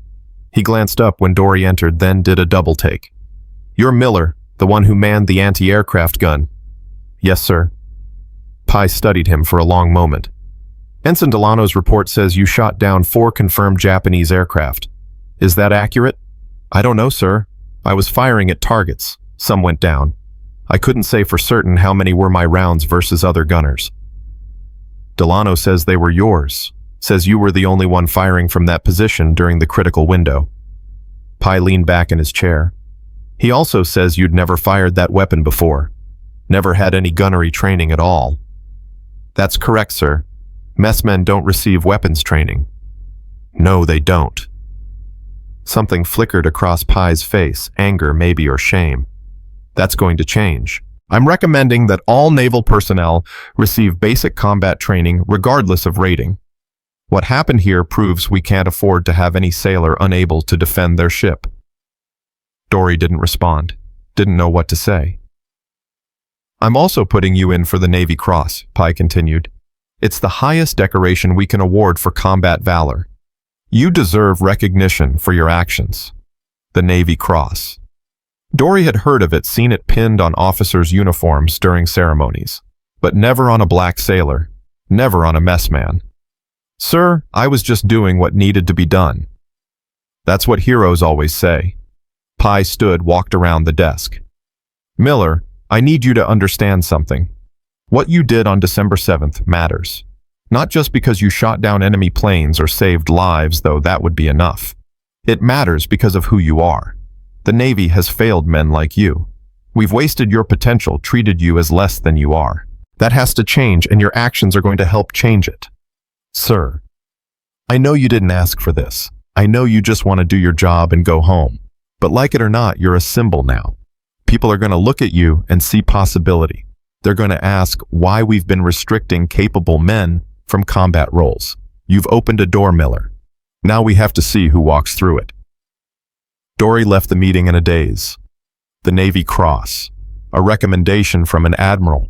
He glanced up when Dory entered, then did a double take. "You're Miller, the one who manned the anti-aircraft gun." "Yes, sir." Pai studied him for a long moment. "Ensign Delano's report says you shot down 4 confirmed Japanese aircraft. Is that accurate?" "I don't know, sir. I was firing at targets. Some went down. I couldn't say for certain how many were my rounds versus other gunners." "Delano says they were yours. Says you were the only one firing from that position during the critical window." Pai leaned back in his chair. "He also says you'd never fired that weapon before. Never had any gunnery training at all." "That's correct, sir. Messmen don't receive weapons training." "No, they don't." Something flickered across Pai's face, anger maybe or shame. "That's going to change. I'm recommending that all naval personnel receive basic combat training regardless of rating. What happened here proves we can't afford to have any sailor unable to defend their ship." Dory didn't respond, didn't know what to say. "I'm also putting you in for the Navy Cross," Pai continued. "It's the highest decoration we can award for combat valor. You deserve recognition for your actions. The Navy Cross." Dory had heard of it, seen it pinned on officers' uniforms during ceremonies, but never on a black sailor, never on a messman. "Sir, I was just doing what needed to be done." "That's what heroes always say." Pai stood, walked around the desk. "Miller, I need you to understand something. What you did on December 7th matters. Not just because you shot down enemy planes or saved lives, though that would be enough. It matters because of who you are. The Navy has failed men like you. We've wasted your potential, treated you as less than you are. That has to change, and your actions are going to help change it. Sir, I know you didn't ask for this. I know you just want to do your job and go home. But like it or not, you're a symbol now. People are going to look at you and see possibility. They're going to ask why we've been restricting capable men from combat roles. You've opened a door, Miller. Now we have to see who walks through it." Dory left the meeting in a daze. The Navy Cross, a recommendation from an admiral,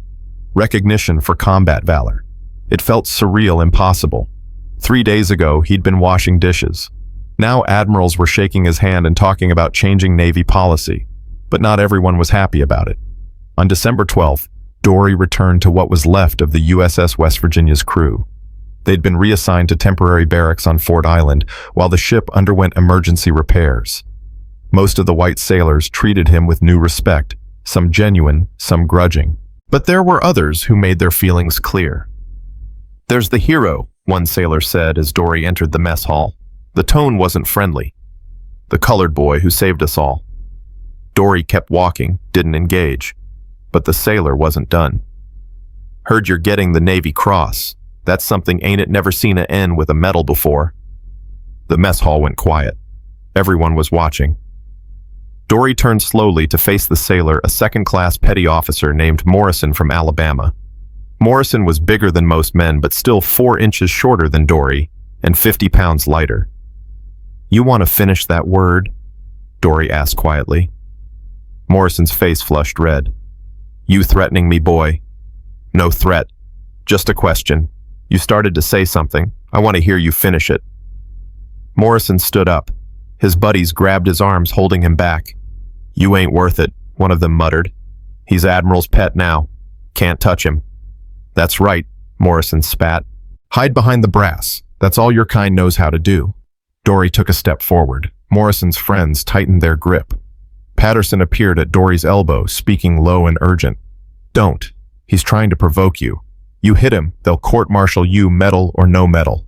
recognition for combat valor. It felt surreal, impossible. 3 days ago, he'd been washing dishes. Now admirals were shaking his hand and talking about changing Navy policy, but not everyone was happy about it. On December 12th, Dory returned to what was left of the USS West Virginia's crew. They'd been reassigned to temporary barracks on Ford Island while the ship underwent emergency repairs. Most of the white sailors treated him with new respect, some genuine, some grudging. But there were others who made their feelings clear. "There's the hero," one sailor said as Dory entered the mess hall. The tone wasn't friendly. "The colored boy who saved us all." Dory kept walking, didn't engage. But the sailor wasn't done. "Heard you're getting the Navy Cross. That's something ain't it never seen a N with a medal before." The mess hall went quiet. Everyone was watching. Dory turned slowly to face the sailor, a second-class petty officer named Morrison from Alabama. Morrison was bigger than most men, but still 4 inches shorter than Dory, and 50 pounds lighter. "You want to finish that word?" Dory asked quietly. Morrison's face flushed red. "You threatening me, boy?" "No threat. Just a question. You started to say something. I want to hear you finish it." Morrison stood up. His buddies grabbed his arms, holding him back. "You ain't worth it," one of them muttered. "He's Admiral's pet now. Can't touch him." "That's right," Morrison spat. "Hide behind the brass. That's all your kind knows how to do." Dory took a step forward. Morrison's friends tightened their grip. Patterson appeared at Dory's elbow, speaking low and urgent. "Don't. He's trying to provoke you. You hit him, they'll court-martial you, medal or no medal."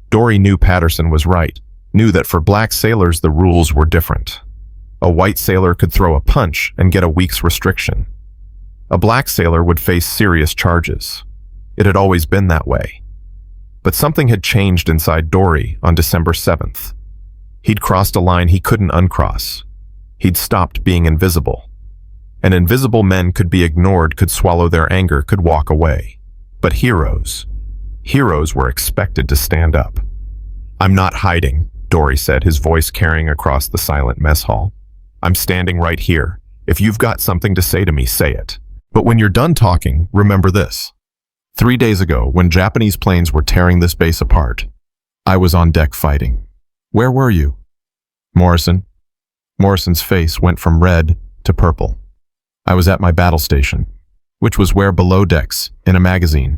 Dory knew Patterson was right, knew that for black sailors the rules were different. A white sailor could throw a punch and get a week's restriction. A black sailor would face serious charges. It had always been that way. But something had changed inside Dory on December 7th. He'd crossed a line he couldn't uncross. He'd stopped being invisible. And invisible men could be ignored, could swallow their anger, could walk away. But heroes were expected to stand up. "I'm not hiding," Dory said, his voice carrying across the silent mess hall. "I'm standing right here. If you've got something to say to me, say it." But when you're done talking, remember this. 3 days ago, when Japanese planes were tearing this base apart, I was on deck fighting. Where were you? Morrison. Morrison's face went from red to purple. I was at my battle station, which was where below decks, in a magazine,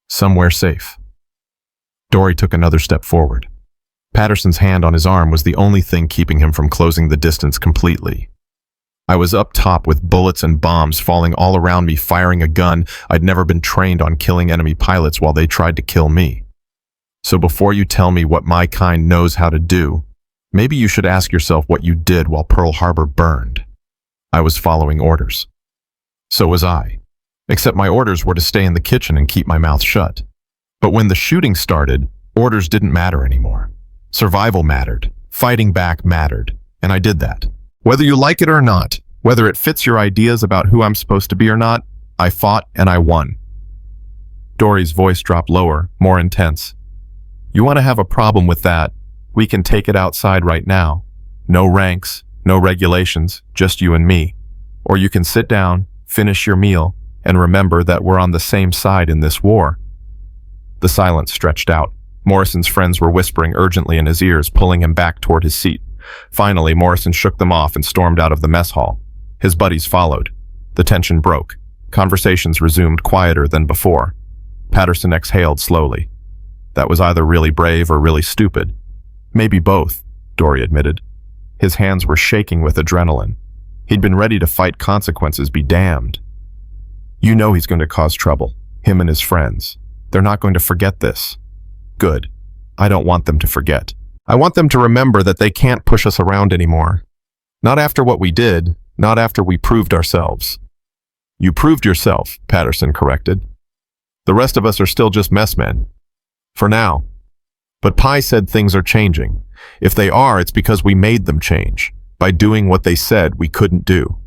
somewhere safe. Dory took another step forward. Patterson's hand on his arm was the only thing keeping him from closing the distance completely. I was up top with bullets and bombs falling all around me, firing a gun. I'd never been trained on killing enemy pilots while they tried to kill me. So before you tell me what my kind knows how to do, maybe you should ask yourself what you did while Pearl Harbor burned. I was following orders. So was I. Except my orders were to stay in the kitchen and keep my mouth shut. But when the shooting started, orders didn't matter anymore. Survival mattered. Fighting back mattered. And I did that. Whether you like it or not, whether it fits your ideas about who I'm supposed to be or not, I fought and I won. Dory's voice dropped lower, more intense. You want to have a problem with that? We can take it outside right now. No ranks, no regulations, just you and me. Or you can sit down, finish your meal, and remember that we're on the same side in this war. The silence stretched out. Morrison's friends were whispering urgently in his ears, pulling him back toward his seat. Finally, Morrison shook them off and stormed out of the mess hall. His buddies followed. The tension broke. Conversations resumed quieter than before. Patterson exhaled slowly. That was either really brave or really stupid. Maybe both, Dory admitted. His hands were shaking with adrenaline. He'd been ready to fight consequences be damned. You know he's going to cause trouble, him and his friends. They're not going to forget this. Good. I don't want them to forget. I want them to remember that they can't push us around anymore. Not after what we did, not after we proved ourselves. You proved yourself, Patterson corrected. The rest of us are still just mess men. For now. But Pi said things are changing. If they are, it's because we made them change, by doing what they said we couldn't do.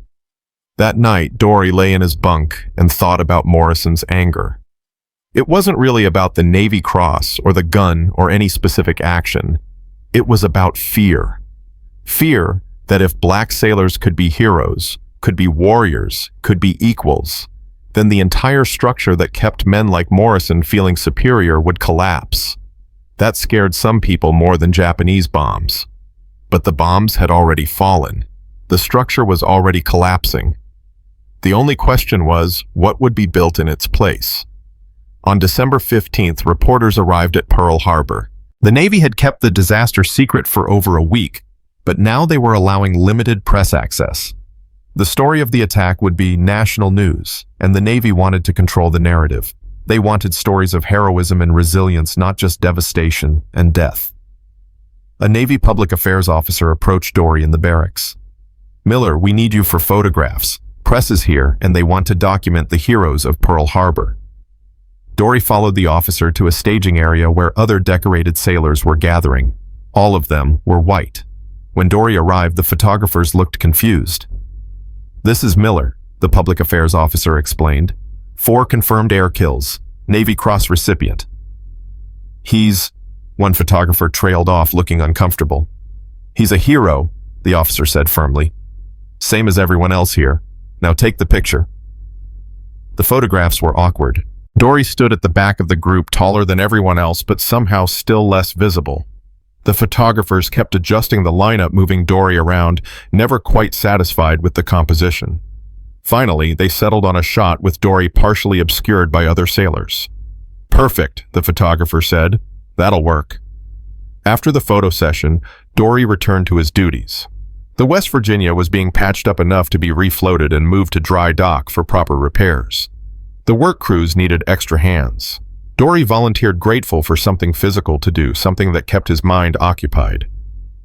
That night, Dory lay in his bunk and thought about Morrison's anger. It wasn't really about the Navy Cross or the gun or any specific action. It was about fear. Fear that if black sailors could be heroes, could be warriors, could be equals, then the entire structure that kept men like Morrison feeling superior would collapse. That scared some people more than Japanese bombs. But the bombs had already fallen. The structure was already collapsing. The only question was, what would be built in its place? On December 15th, reporters arrived at Pearl Harbor. The Navy had kept the disaster secret for over a week, but now they were allowing limited press access. The story of the attack would be national news, and the Navy wanted to control the narrative. They wanted stories of heroism and resilience, not just devastation and death. A Navy public affairs officer approached Dory in the barracks. Miller, we need you for photographs. Press is here, and they want to document the heroes of Pearl Harbor. Dory followed the officer to a staging area where other decorated sailors were gathering. All of them were white. When Dory arrived, the photographers looked confused. This is Miller, the public affairs officer explained. 4 confirmed air kills, Navy Cross recipient. One photographer trailed off looking uncomfortable. He's a hero, the officer said firmly. Same as everyone else here. Now take the picture. The photographs were awkward. Dory stood at the back of the group, taller than everyone else, but somehow still less visible. The photographers kept adjusting the lineup, moving Dory around, never quite satisfied with the composition. Finally, they settled on a shot with Dory partially obscured by other sailors. Perfect, the photographer said. That'll work. After the photo session, Dory returned to his duties. The West Virginia was being patched up enough to be refloated and moved to dry dock for proper repairs. The work crews needed extra hands. Dory volunteered, grateful for something physical to do, something that kept his mind occupied.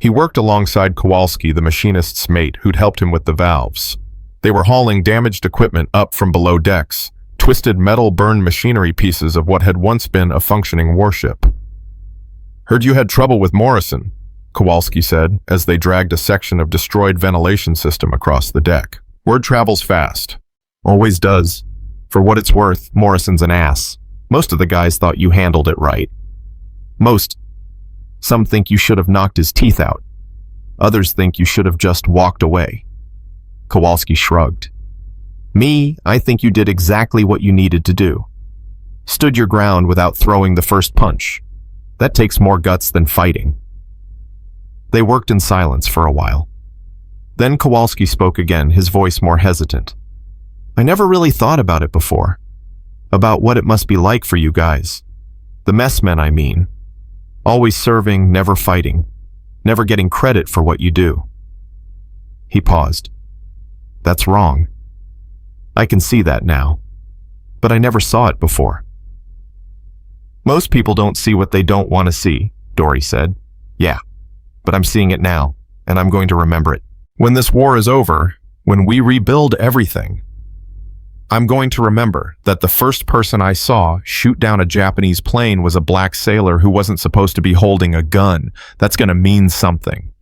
He worked alongside Kowalski, the machinist's mate, who'd helped him with the valves. They were hauling damaged equipment up from below decks, twisted metal burned machinery pieces of what had once been a functioning warship. Heard you had trouble with Morrison, Kowalski said, as they dragged a section of destroyed ventilation system across the deck. Word travels fast. Always does. For what it's worth, Morrison's an ass. Most of the guys thought you handled it right. Some think you should have knocked his teeth out. Others think you should have just walked away. Kowalski shrugged. I think you did exactly what you needed to do. Stood your ground without throwing the first punch. That takes more guts than fighting." They worked in silence for a while. Then Kowalski spoke again, his voice more hesitant. "I never really thought about it before. About what it must be like for you guys. The messmen, I mean. Always serving, never fighting. Never getting credit for what you do." He paused. "That's wrong. I can see that now. But I never saw it before." "Most people don't see what they don't want to see," Dory said. "Yeah, but I'm seeing it now, and I'm going to remember it. When this war is over, when we rebuild everything, I'm going to remember that the first person I saw shoot down a Japanese plane was a black sailor who wasn't supposed to be holding a gun. That's going to mean something."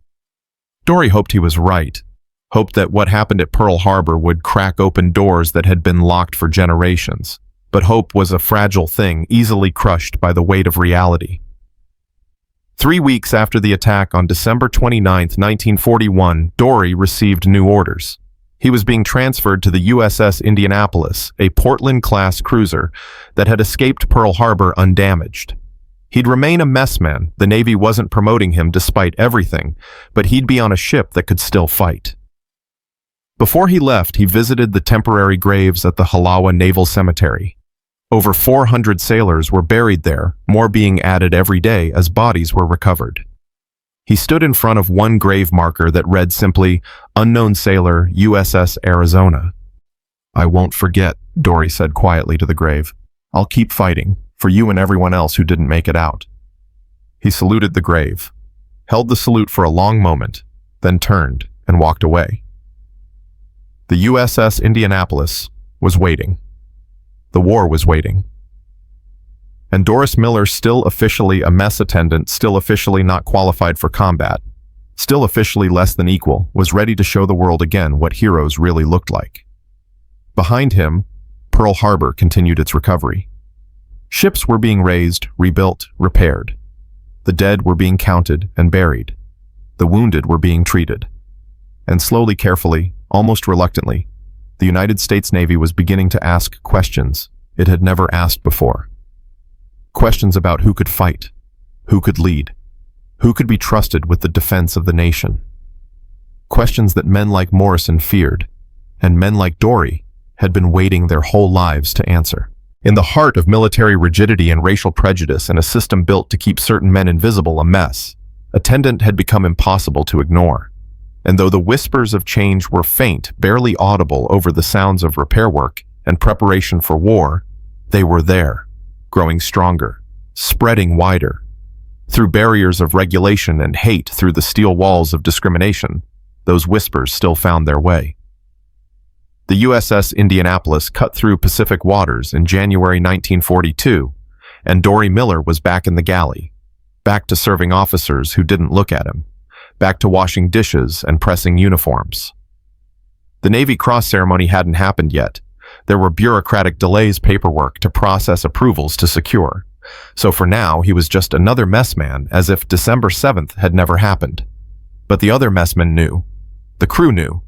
Dory hoped he was right, hoped that what happened at Pearl Harbor would crack open doors that had been locked for generations. But hope was a fragile thing, easily crushed by the weight of reality. 3 weeks after the attack on December 29, 1941, Dory received new orders. He was being transferred to the USS Indianapolis, a Portland-class cruiser that had escaped Pearl Harbor undamaged. He'd remain a messman. The Navy wasn't promoting him despite everything, but he'd be on a ship that could still fight. Before he left, he visited the temporary graves at the Halawa Naval Cemetery. Over 400 sailors were buried there, more being added every day as bodies were recovered. He stood in front of one grave marker that read simply, "Unknown Sailor, USS Arizona." "I won't forget," Dory said quietly to the grave. "I'll keep fighting, for you and everyone else who didn't make it out." He saluted the grave, held the salute for a long moment, then turned and walked away. The USS Indianapolis was waiting. The war was waiting. And Doris Miller, still officially a mess attendant, still officially not qualified for combat, still officially less than equal, was ready to show the world again what heroes really looked like. Behind him, Pearl Harbor continued its recovery. Ships were being raised, rebuilt, repaired. The dead were being counted and buried. The wounded were being treated. And slowly, carefully, almost reluctantly, the United States Navy was beginning to ask questions it had never asked before. Questions about who could fight, who could lead, who could be trusted with the defense of the nation. Questions that men like Morrison feared, and men like Dory had been waiting their whole lives to answer. In the heart of military rigidity and racial prejudice and a system built to keep certain men invisible, a mess, attendant had become impossible to ignore. And though the whispers of change were faint, barely audible over the sounds of repair work and preparation for war, they were there, growing stronger, spreading wider. Through barriers of regulation and hate, through the steel walls of discrimination, those whispers still found their way. The USS Indianapolis cut through Pacific waters in January 1942, and Dory Miller was back in the galley, back to serving officers who didn't look at him, back to washing dishes and pressing uniforms. The Navy Cross ceremony hadn't happened yet. There were bureaucratic delays, paperwork to process, approvals to secure. So for now, he was just another messman, as if December 7th had never happened. But the other messmen knew. The crew knew.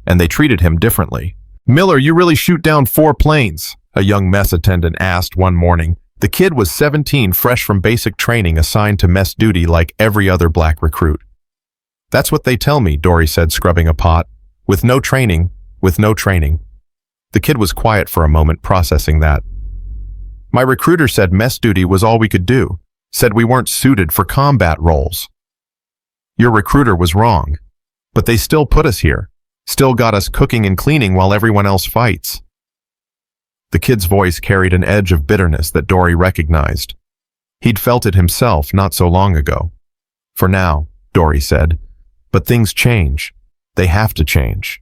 And they treated him differently. "Miller, you really shoot down 4 planes?" a young mess attendant asked one morning. The kid was 17, fresh from basic training, assigned to mess duty like every other black recruit. "That's what they tell me," Dory said, scrubbing a pot. With no training. The kid was quiet for a moment, processing that. "My recruiter said mess duty was all we could do, said we weren't suited for combat roles." "Your recruiter was wrong. But they still put us here, still got us cooking and cleaning while everyone else fights." The kid's voice carried an edge of bitterness that Dory recognized. He'd felt it himself not so long ago. "For now," Dory said. "But things change. They have to change."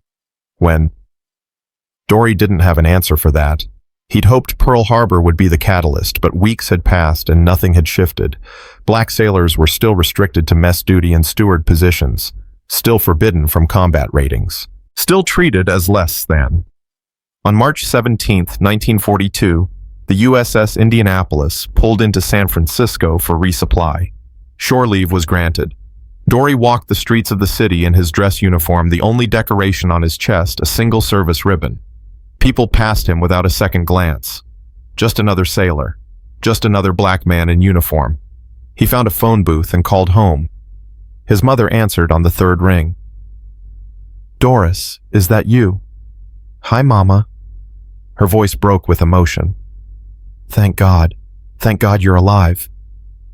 When? Dory didn't have an answer for that. He'd hoped Pearl Harbor would be the catalyst, but weeks had passed and nothing had shifted. Black sailors were still restricted to mess duty and steward positions, still forbidden from combat ratings, still treated as less than. On March 17, 1942, the USS Indianapolis pulled into San Francisco for resupply. Shore leave was granted. Dory walked the streets of the city in his dress uniform, the only decoration on his chest a single service ribbon. People passed him without a second glance. Just another sailor. Just another black man in uniform. He found a phone booth and called home. His mother answered on the third ring. "Doris, is that you?" "Hi, Mama." Her voice broke with emotion. Thank God you're alive.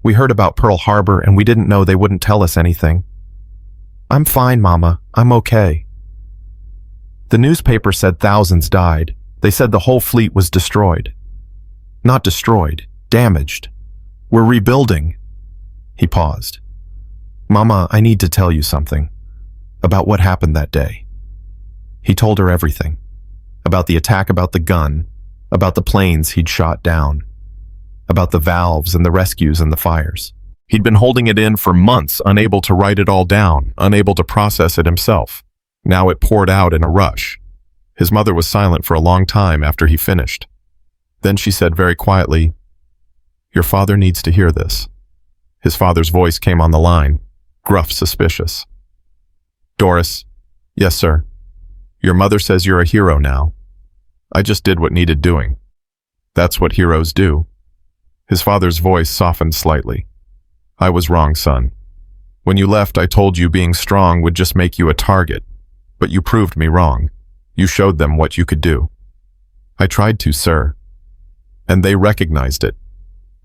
We heard about Pearl Harbor and we didn't know they wouldn't tell us anything." "I'm fine, Mama. I'm okay." The newspaper said thousands died. They said the whole fleet was destroyed. Not destroyed, damaged. We're rebuilding. He paused. "Mama, I need to tell you something about what happened that day." He told her everything. About the attack, about the gun, about the planes he'd shot down, about the valves and the rescues and the fires. He'd been holding it in for months, unable to write it all down, unable to process it himself. Now it poured out in a rush. His mother was silent for a long time after he finished. Then she said very quietly, "Your father needs to hear this." His father's voice came on the line, gruff, suspicious. "Doris." "Yes, sir." "Your mother says you're a hero now." "I just did what needed doing." "That's what heroes do." His father's voice softened slightly. "I was wrong, son. When you left, I told you being strong would just make you a target, but you proved me wrong. You showed them what you could do." "I tried to, sir." "And they recognized it.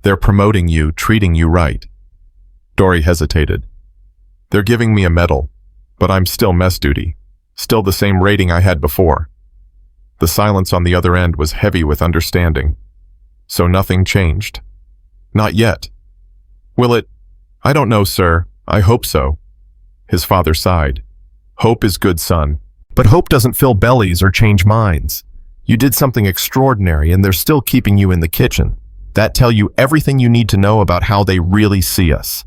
They're promoting you, treating you right." Dory hesitated. "They're giving me a medal, but I'm still mess duty, still the same rating I had before." The silence on the other end was heavy with understanding. "So nothing changed?" "Not yet." "Will it?" "I don't know, sir. I hope so." His father sighed. "Hope is good, son. But hope doesn't fill bellies or change minds. You did something extraordinary and they're still keeping you in the kitchen. That tell you everything you need to know about how they really see us."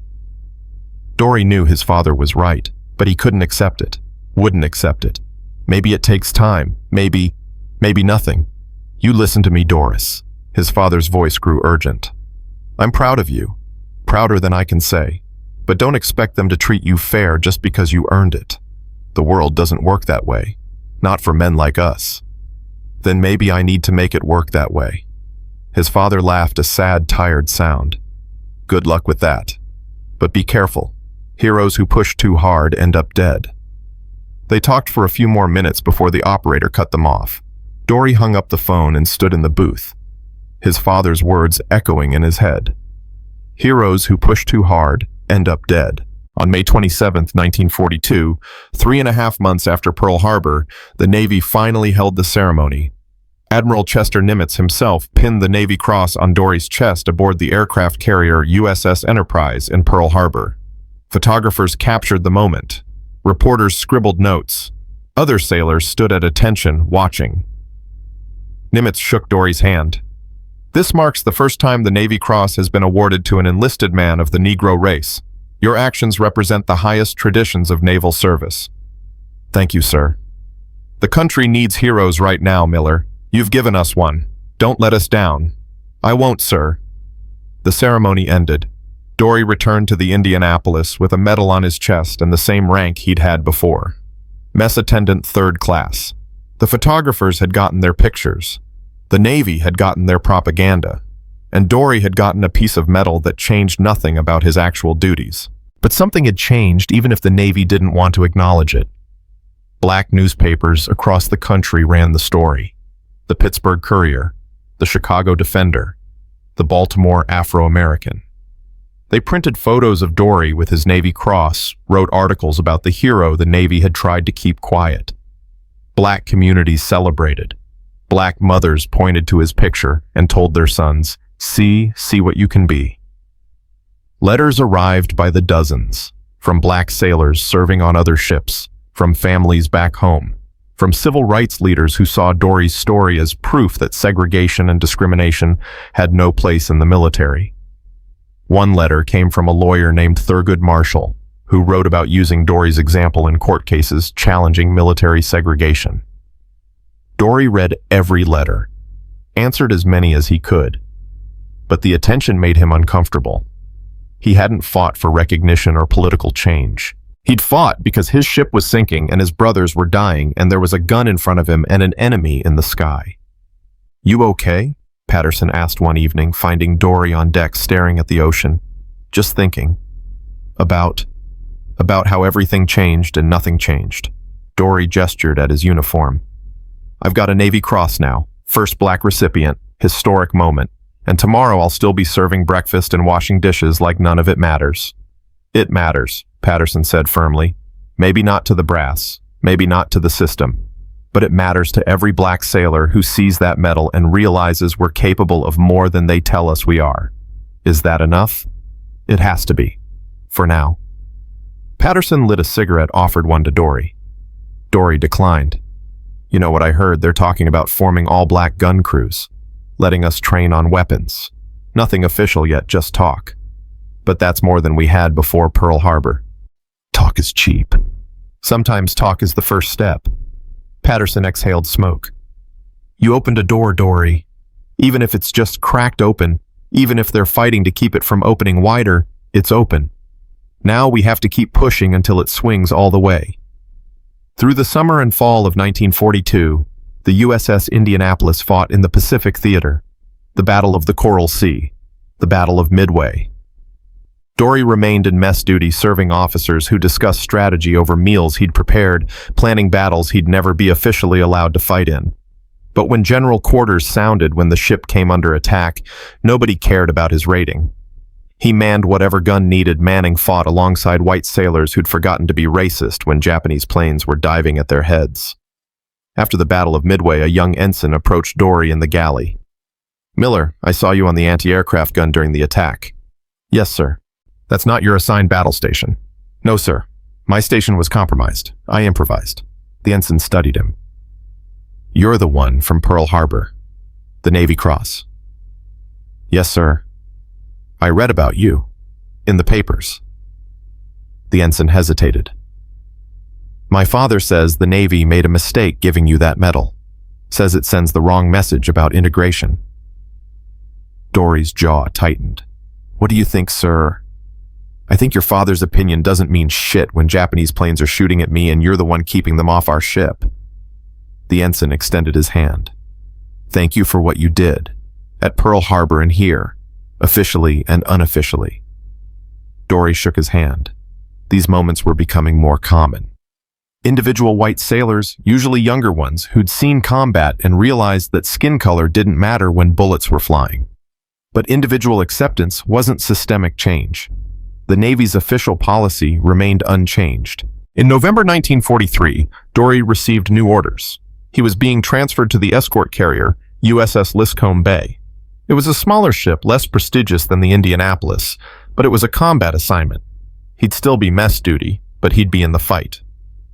Dory knew his father was right, but he couldn't accept it, wouldn't accept it. Maybe it takes time, maybe nothing. "You listen to me, Doris." His father's voice grew urgent. "I'm proud of you, prouder than I can say, but don't expect them to treat you fair just because you earned it. The world doesn't work that way, not for men like us." "Then maybe I need to make it work that way." His father laughed a sad, tired sound. "Good luck with that. But be careful. Heroes who push too hard end up dead." They talked for a few more minutes before the operator cut them off. Dory hung up the phone and stood in the booth, his father's words echoing in his head. Heroes who push too hard end up dead. On May 27, 1942, 3.5 months after Pearl Harbor, the Navy finally held the ceremony. Admiral Chester Nimitz himself pinned the Navy Cross on Dory's chest aboard the aircraft carrier USS Enterprise in Pearl Harbor. Photographers captured the moment. Reporters scribbled notes. Other sailors stood at attention, watching. Nimitz shook Dory's hand. "This marks the first time the Navy Cross has been awarded to an enlisted man of the Negro race. Your actions represent the highest traditions of naval service." "Thank you, sir." "The country needs heroes right now, Miller. You've given us one. Don't let us down." "I won't, sir." The ceremony ended. Dory returned to the Indianapolis with a medal on his chest and the same rank he'd had before. Mess Attendant 3rd Class. The photographers had gotten their pictures. The Navy had gotten their propaganda. And Dory had gotten a piece of metal that changed nothing about his actual duties. But something had changed even if the Navy didn't want to acknowledge it. Black newspapers across the country ran the story. The Pittsburgh Courier, the Chicago Defender, the Baltimore Afro-American. They printed photos of Dory with his Navy Cross, wrote articles about the hero the Navy had tried to keep quiet. Black communities celebrated. Black mothers pointed to his picture and told their sons, see what you can be. Letters arrived by the dozens, from black sailors serving on other ships, from families back home, from civil rights leaders who saw Dory's story as proof that segregation and discrimination had no place in the military. One letter came from a lawyer named Thurgood Marshall, who wrote about using Dory's example in court cases challenging military segregation. Dory read every letter, answered as many as he could, but the attention made him uncomfortable. He hadn't fought for recognition or political change. He'd fought because his ship was sinking and his brothers were dying and there was a gun in front of him and an enemy in the sky. "You okay?" Patterson asked one evening, finding Dory on deck staring at the ocean, just thinking about how everything changed and nothing changed. Dory gestured at his uniform. "I've got a Navy Cross now, first black recipient, historic moment, and tomorrow I'll still be serving breakfast and washing dishes like none of it matters." "It matters," Patterson said firmly. "Maybe not to the brass, maybe not to the system, but it matters to every black sailor who sees that medal and realizes we're capable of more than they tell us we are. Is that enough? It has to be. For now." Patterson lit a cigarette, offered one to Dory. Dory declined. "You know what I heard? They're talking about forming all-black gun crews, letting us train on weapons. Nothing official yet, just talk. But that's more than we had before Pearl Harbor." "Talk is cheap." "Sometimes talk is the first step." Patterson exhaled smoke. "You opened a door, Dory. Even if it's just cracked open, even if they're fighting to keep it from opening wider, it's open. Now we have to keep pushing until it swings all the way." Through the summer and fall of 1942, the USS Indianapolis fought in the Pacific Theater, the Battle of the Coral Sea, the Battle of Midway. Dory remained in mess duty, serving officers who discussed strategy over meals he'd prepared, planning battles he'd never be officially allowed to fight in. But when general quarters sounded when the ship came under attack, nobody cared about his rating. He manned whatever gun needed. Manning fought alongside white sailors who'd forgotten to be racist when Japanese planes were diving at their heads. After the Battle of Midway, a young ensign approached Dory in the galley. "Miller, I saw you on the anti-aircraft gun during the attack." "Yes, sir." "That's not your assigned battle station." "No, sir. My station was compromised. I improvised." The ensign studied him. "You're the one from Pearl Harbor, the Navy Cross." "Yes, sir. I read about you. In the papers." The ensign hesitated. "My father says the Navy made a mistake giving you that medal. Says it sends the wrong message about integration." Dory's jaw tightened. "What do you think, sir?" "I think your father's opinion doesn't mean shit when Japanese planes are shooting at me and you're the one keeping them off our ship." The ensign extended his hand. "Thank you for what you did, at Pearl Harbor and here, officially and unofficially." Dory shook his hand. These moments were becoming more common. Individual white sailors, usually younger ones, who'd seen combat and realized that skin color didn't matter when bullets were flying. But individual acceptance wasn't systemic change. The Navy's official policy remained unchanged. In November 1943, Dory received new orders. He was being transferred to the escort carrier, USS Liscombe Bay. It was a smaller ship, less prestigious than the Indianapolis, but it was a combat assignment. He'd still be mess duty, but he'd be in the fight.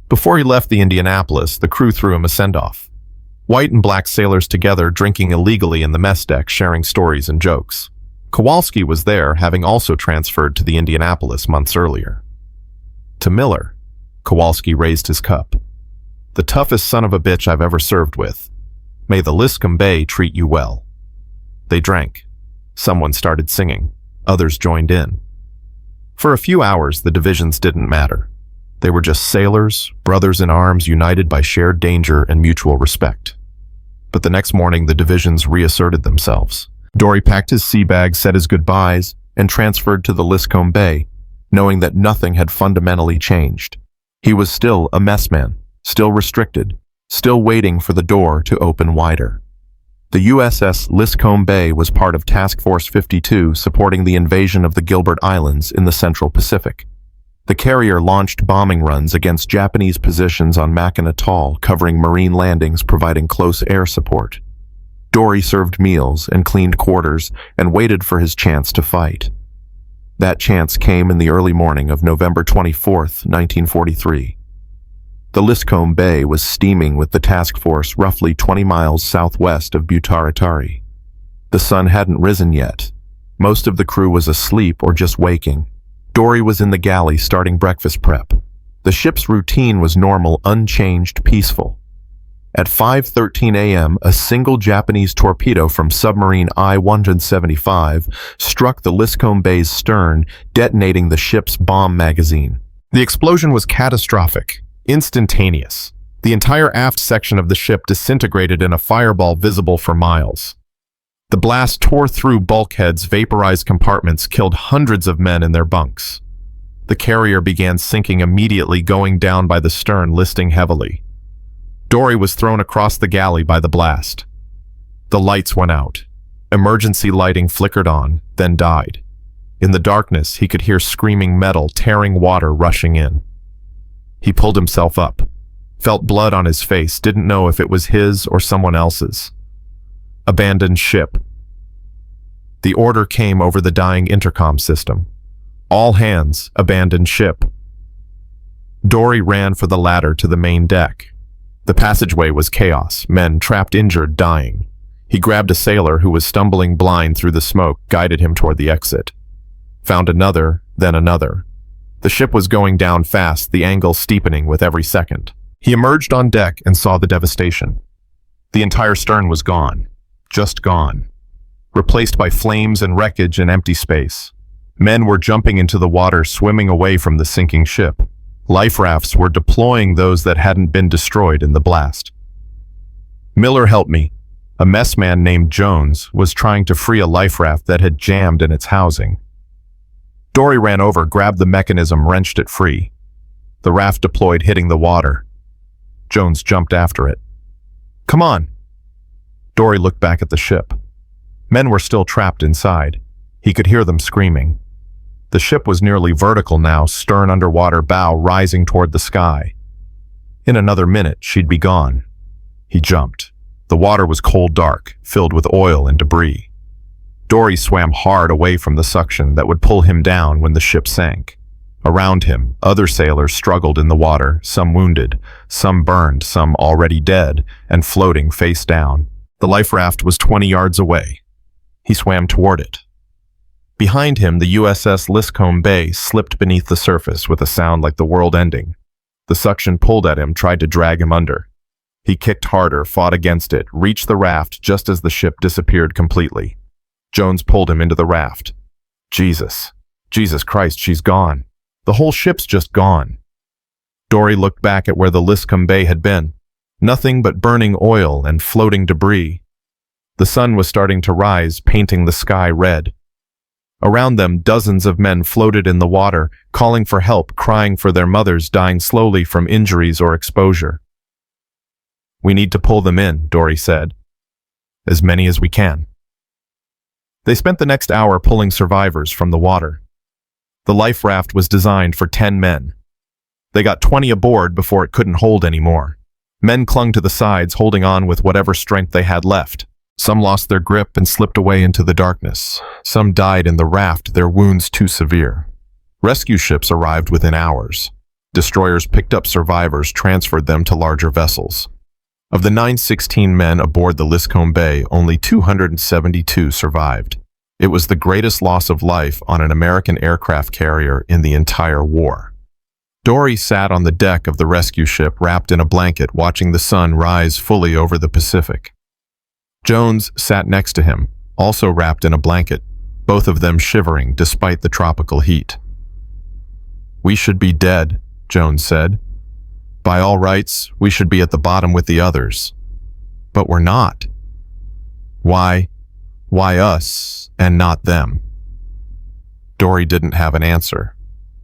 Before he left the Indianapolis, the crew threw him a send-off. White and black sailors together, drinking illegally in the mess deck, sharing stories and jokes. Kowalski was there, having also transferred to the Indianapolis months earlier. To Miller, Kowalski raised his cup. "The toughest son of a bitch I've ever served with. May the Liscombe Bay treat you well." They drank. Someone started singing. Others joined in. For a few hours, the divisions didn't matter. They were just sailors, brothers in arms, united by shared danger and mutual respect. But the next morning, the divisions reasserted themselves. Dory packed his sea bag, said his goodbyes, and transferred to the Liscombe Bay, knowing that nothing had fundamentally changed. He was still a messman, still restricted, still waiting for the door to open wider. The USS Liscombe Bay was part of Task Force 52, supporting the invasion of the Gilbert Islands in the Central Pacific. The carrier launched bombing runs against Japanese positions on Mackinac Atoll, covering marine landings, providing close air support. Dory served meals and cleaned quarters and waited for his chance to fight. That chance came in the early morning of November 24th, 1943. The Liscombe Bay was steaming with the task force roughly 20 miles southwest of Butaritari. The sun hadn't risen yet. Most of the crew was asleep or just waking. Dory was in the galley starting breakfast prep. The ship's routine was normal, unchanged, peaceful. At 5:13 a.m., a single Japanese torpedo from submarine I-175 struck the Liscombe Bay's stern, detonating the ship's bomb magazine. The explosion was catastrophic, instantaneous. The entire aft section of the ship disintegrated in a fireball visible for miles. The blast tore through bulkheads, vaporized compartments, killed hundreds of men in their bunks. The carrier began sinking immediately, going down by the stern, listing heavily. Dory was thrown across the galley by the blast. The lights went out. Emergency lighting flickered on, then died. In the darkness, he could hear screaming metal, tearing water rushing in. He pulled himself up, felt blood on his face, didn't know if it was his or someone else's. Abandoned ship. The order came over the dying intercom system. All hands, abandoned ship. Dory ran for the ladder to the main deck. The passageway was chaos, men trapped, injured, dying. He grabbed a sailor who was stumbling blind through the smoke, guided him toward the exit. Found another, then another. The ship was going down fast, the angle steepening with every second. He emerged on deck and saw the devastation. The entire stern was gone. Just gone. Replaced by flames and wreckage and empty space. Men were jumping into the water, swimming away from the sinking ship. Life rafts were deploying those that hadn't been destroyed in the blast. Miller helped me. A messman named Jones was trying to free a life raft that had jammed in its housing. Dory ran over, grabbed the mechanism, wrenched it free. The raft deployed, hitting the water. Jones jumped after it. "Come on." Dory looked back at the ship. Men were still trapped inside. He could hear them screaming. The ship was nearly vertical now, stern underwater, bow rising toward the sky. In another minute, she'd be gone. He jumped. The water was cold dark, filled with oil and debris. Dory swam hard away from the suction that would pull him down when the ship sank. Around him, other sailors struggled in the water, some wounded, some burned, some already dead, and floating face down. The life raft was 20 yards away. He swam toward it. Behind him, the USS Liscombe Bay slipped beneath the surface with a sound like the world ending. The suction pulled at him, tried to drag him under. He kicked harder, fought against it, reached the raft just as the ship disappeared completely. Jones pulled him into the raft. Jesus Christ, she's gone. The whole ship's just gone. Dory looked back at where the Liscombe Bay had been. Nothing but burning oil and floating debris. The sun was starting to rise, painting the sky red. Around them, dozens of men floated in the water, calling for help, crying for their mothers, dying slowly from injuries or exposure. "We need to pull them in," Dory said. "As many as we can." They spent the next hour pulling survivors from the water. The life raft was designed for 10 men. They got 20 aboard before it couldn't hold anymore. Men clung to the sides, holding on with whatever strength they had left. Some lost their grip and slipped away into the darkness. Some died in the raft, their wounds too severe. Rescue ships arrived within hours. Destroyers picked up survivors, transferred them to larger vessels. Of the 916 men aboard the Liscombe Bay, only 272 survived. It was the greatest loss of life on an American aircraft carrier in the entire war. Dory sat on the deck of the rescue ship, wrapped in a blanket, watching the sun rise fully over the Pacific. Jones sat next to him, also wrapped in a blanket, both of them shivering despite the tropical heat. "We should be dead," Jones said. "By all rights, we should be at the bottom with the others. But we're not. Why us and not them?" Dory didn't have an answer.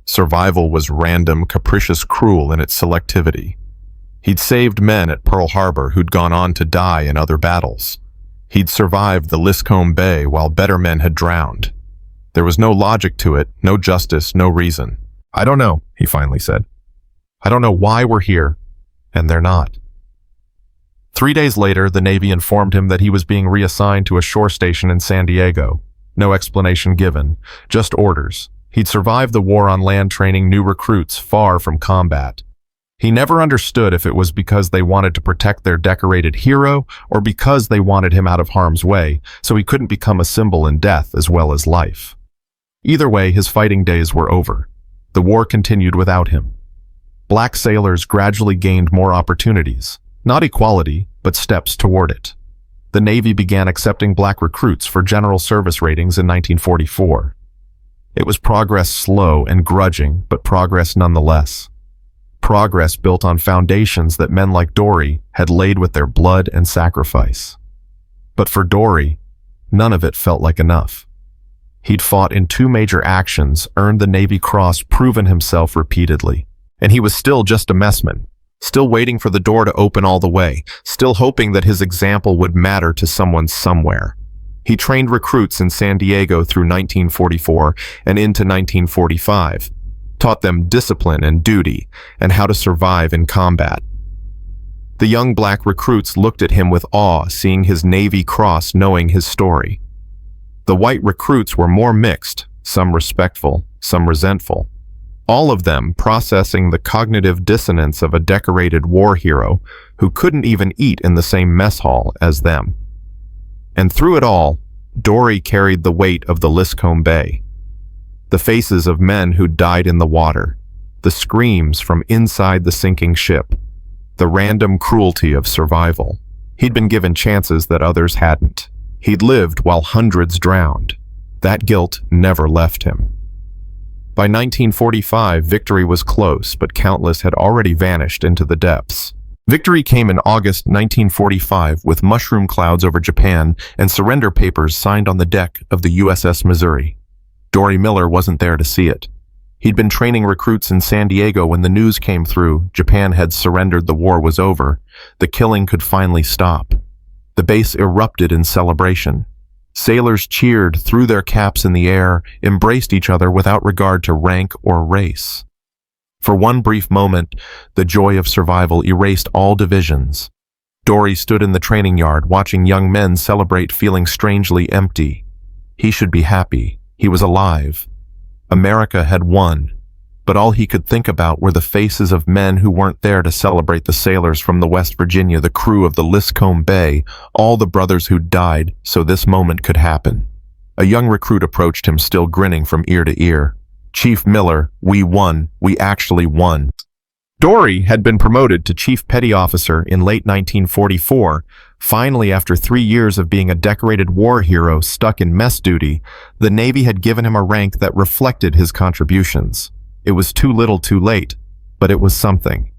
Survival was random, capricious, cruel in its selectivity. He'd saved men at Pearl Harbor who'd gone on to die in other battles. He'd survived the Liscombe Bay while better men had drowned. There was no logic to it, no justice, no reason. "I don't know," he finally said. "I don't know why we're here, and they're not." 3 days later, the Navy informed him that he was being reassigned to a shore station in San Diego. No explanation given, just orders. He'd survived the war on land, training new recruits far from combat. He never understood if it was because they wanted to protect their decorated hero or because they wanted him out of harm's way, so he couldn't become a symbol in death as well as life. Either way, his fighting days were over. The war continued without him. Black sailors gradually gained more opportunities, not equality, but steps toward it. The Navy began accepting black recruits for general service ratings in 1944. It was progress, slow and grudging, but progress nonetheless. Progress built on foundations that men like Dory had laid with their blood and sacrifice. But for Dory, none of it felt like enough. He'd fought in 2 major actions, earned the Navy Cross, proven himself repeatedly. And he was still just a messman, still waiting for the door to open all the way, still hoping that his example would matter to someone somewhere. He trained recruits in San Diego through 1944 and into 1945, taught them discipline and duty and how to survive in combat. The young black recruits looked at him with awe, seeing his Navy Cross, knowing his story. The white recruits were more mixed, some respectful, some resentful. All of them processing the cognitive dissonance of a decorated war hero who couldn't even eat in the same mess hall as them. And through it all, Dory carried the weight of the Liscombe Bay. The faces of men who died in the water, the screams from inside the sinking ship, the random cruelty of survival. He'd been given chances that others hadn't. He'd lived while hundreds drowned. That guilt never left him. By 1945, victory was close, but countless had already vanished into the depths. Victory came in August 1945 with mushroom clouds over Japan and surrender papers signed on the deck of the USS Missouri. Dory Miller wasn't there to see it. He'd been training recruits in San Diego when the news came through. Japan had surrendered, the war was over. The killing could finally stop. The base erupted in celebration. Sailors cheered, threw their caps in the air, embraced each other without regard to rank or race. For one brief moment, the joy of survival erased all divisions. Dory stood in the training yard, watching young men celebrate, feeling strangely empty. He should be happy. He was alive. America had won. But all he could think about were the faces of men who weren't there to celebrate, the sailors from the West Virginia, the crew of the Liscombe Bay, all the brothers who died so this moment could happen. A young recruit approached him, still grinning from ear to ear. "Chief Miller, we won. We actually won." Dory had been promoted to Chief Petty Officer in late 1944. Finally, after 3 years of being a decorated war hero stuck in mess duty, the Navy had given him a rank that reflected his contributions. It was too little too late, but it was something.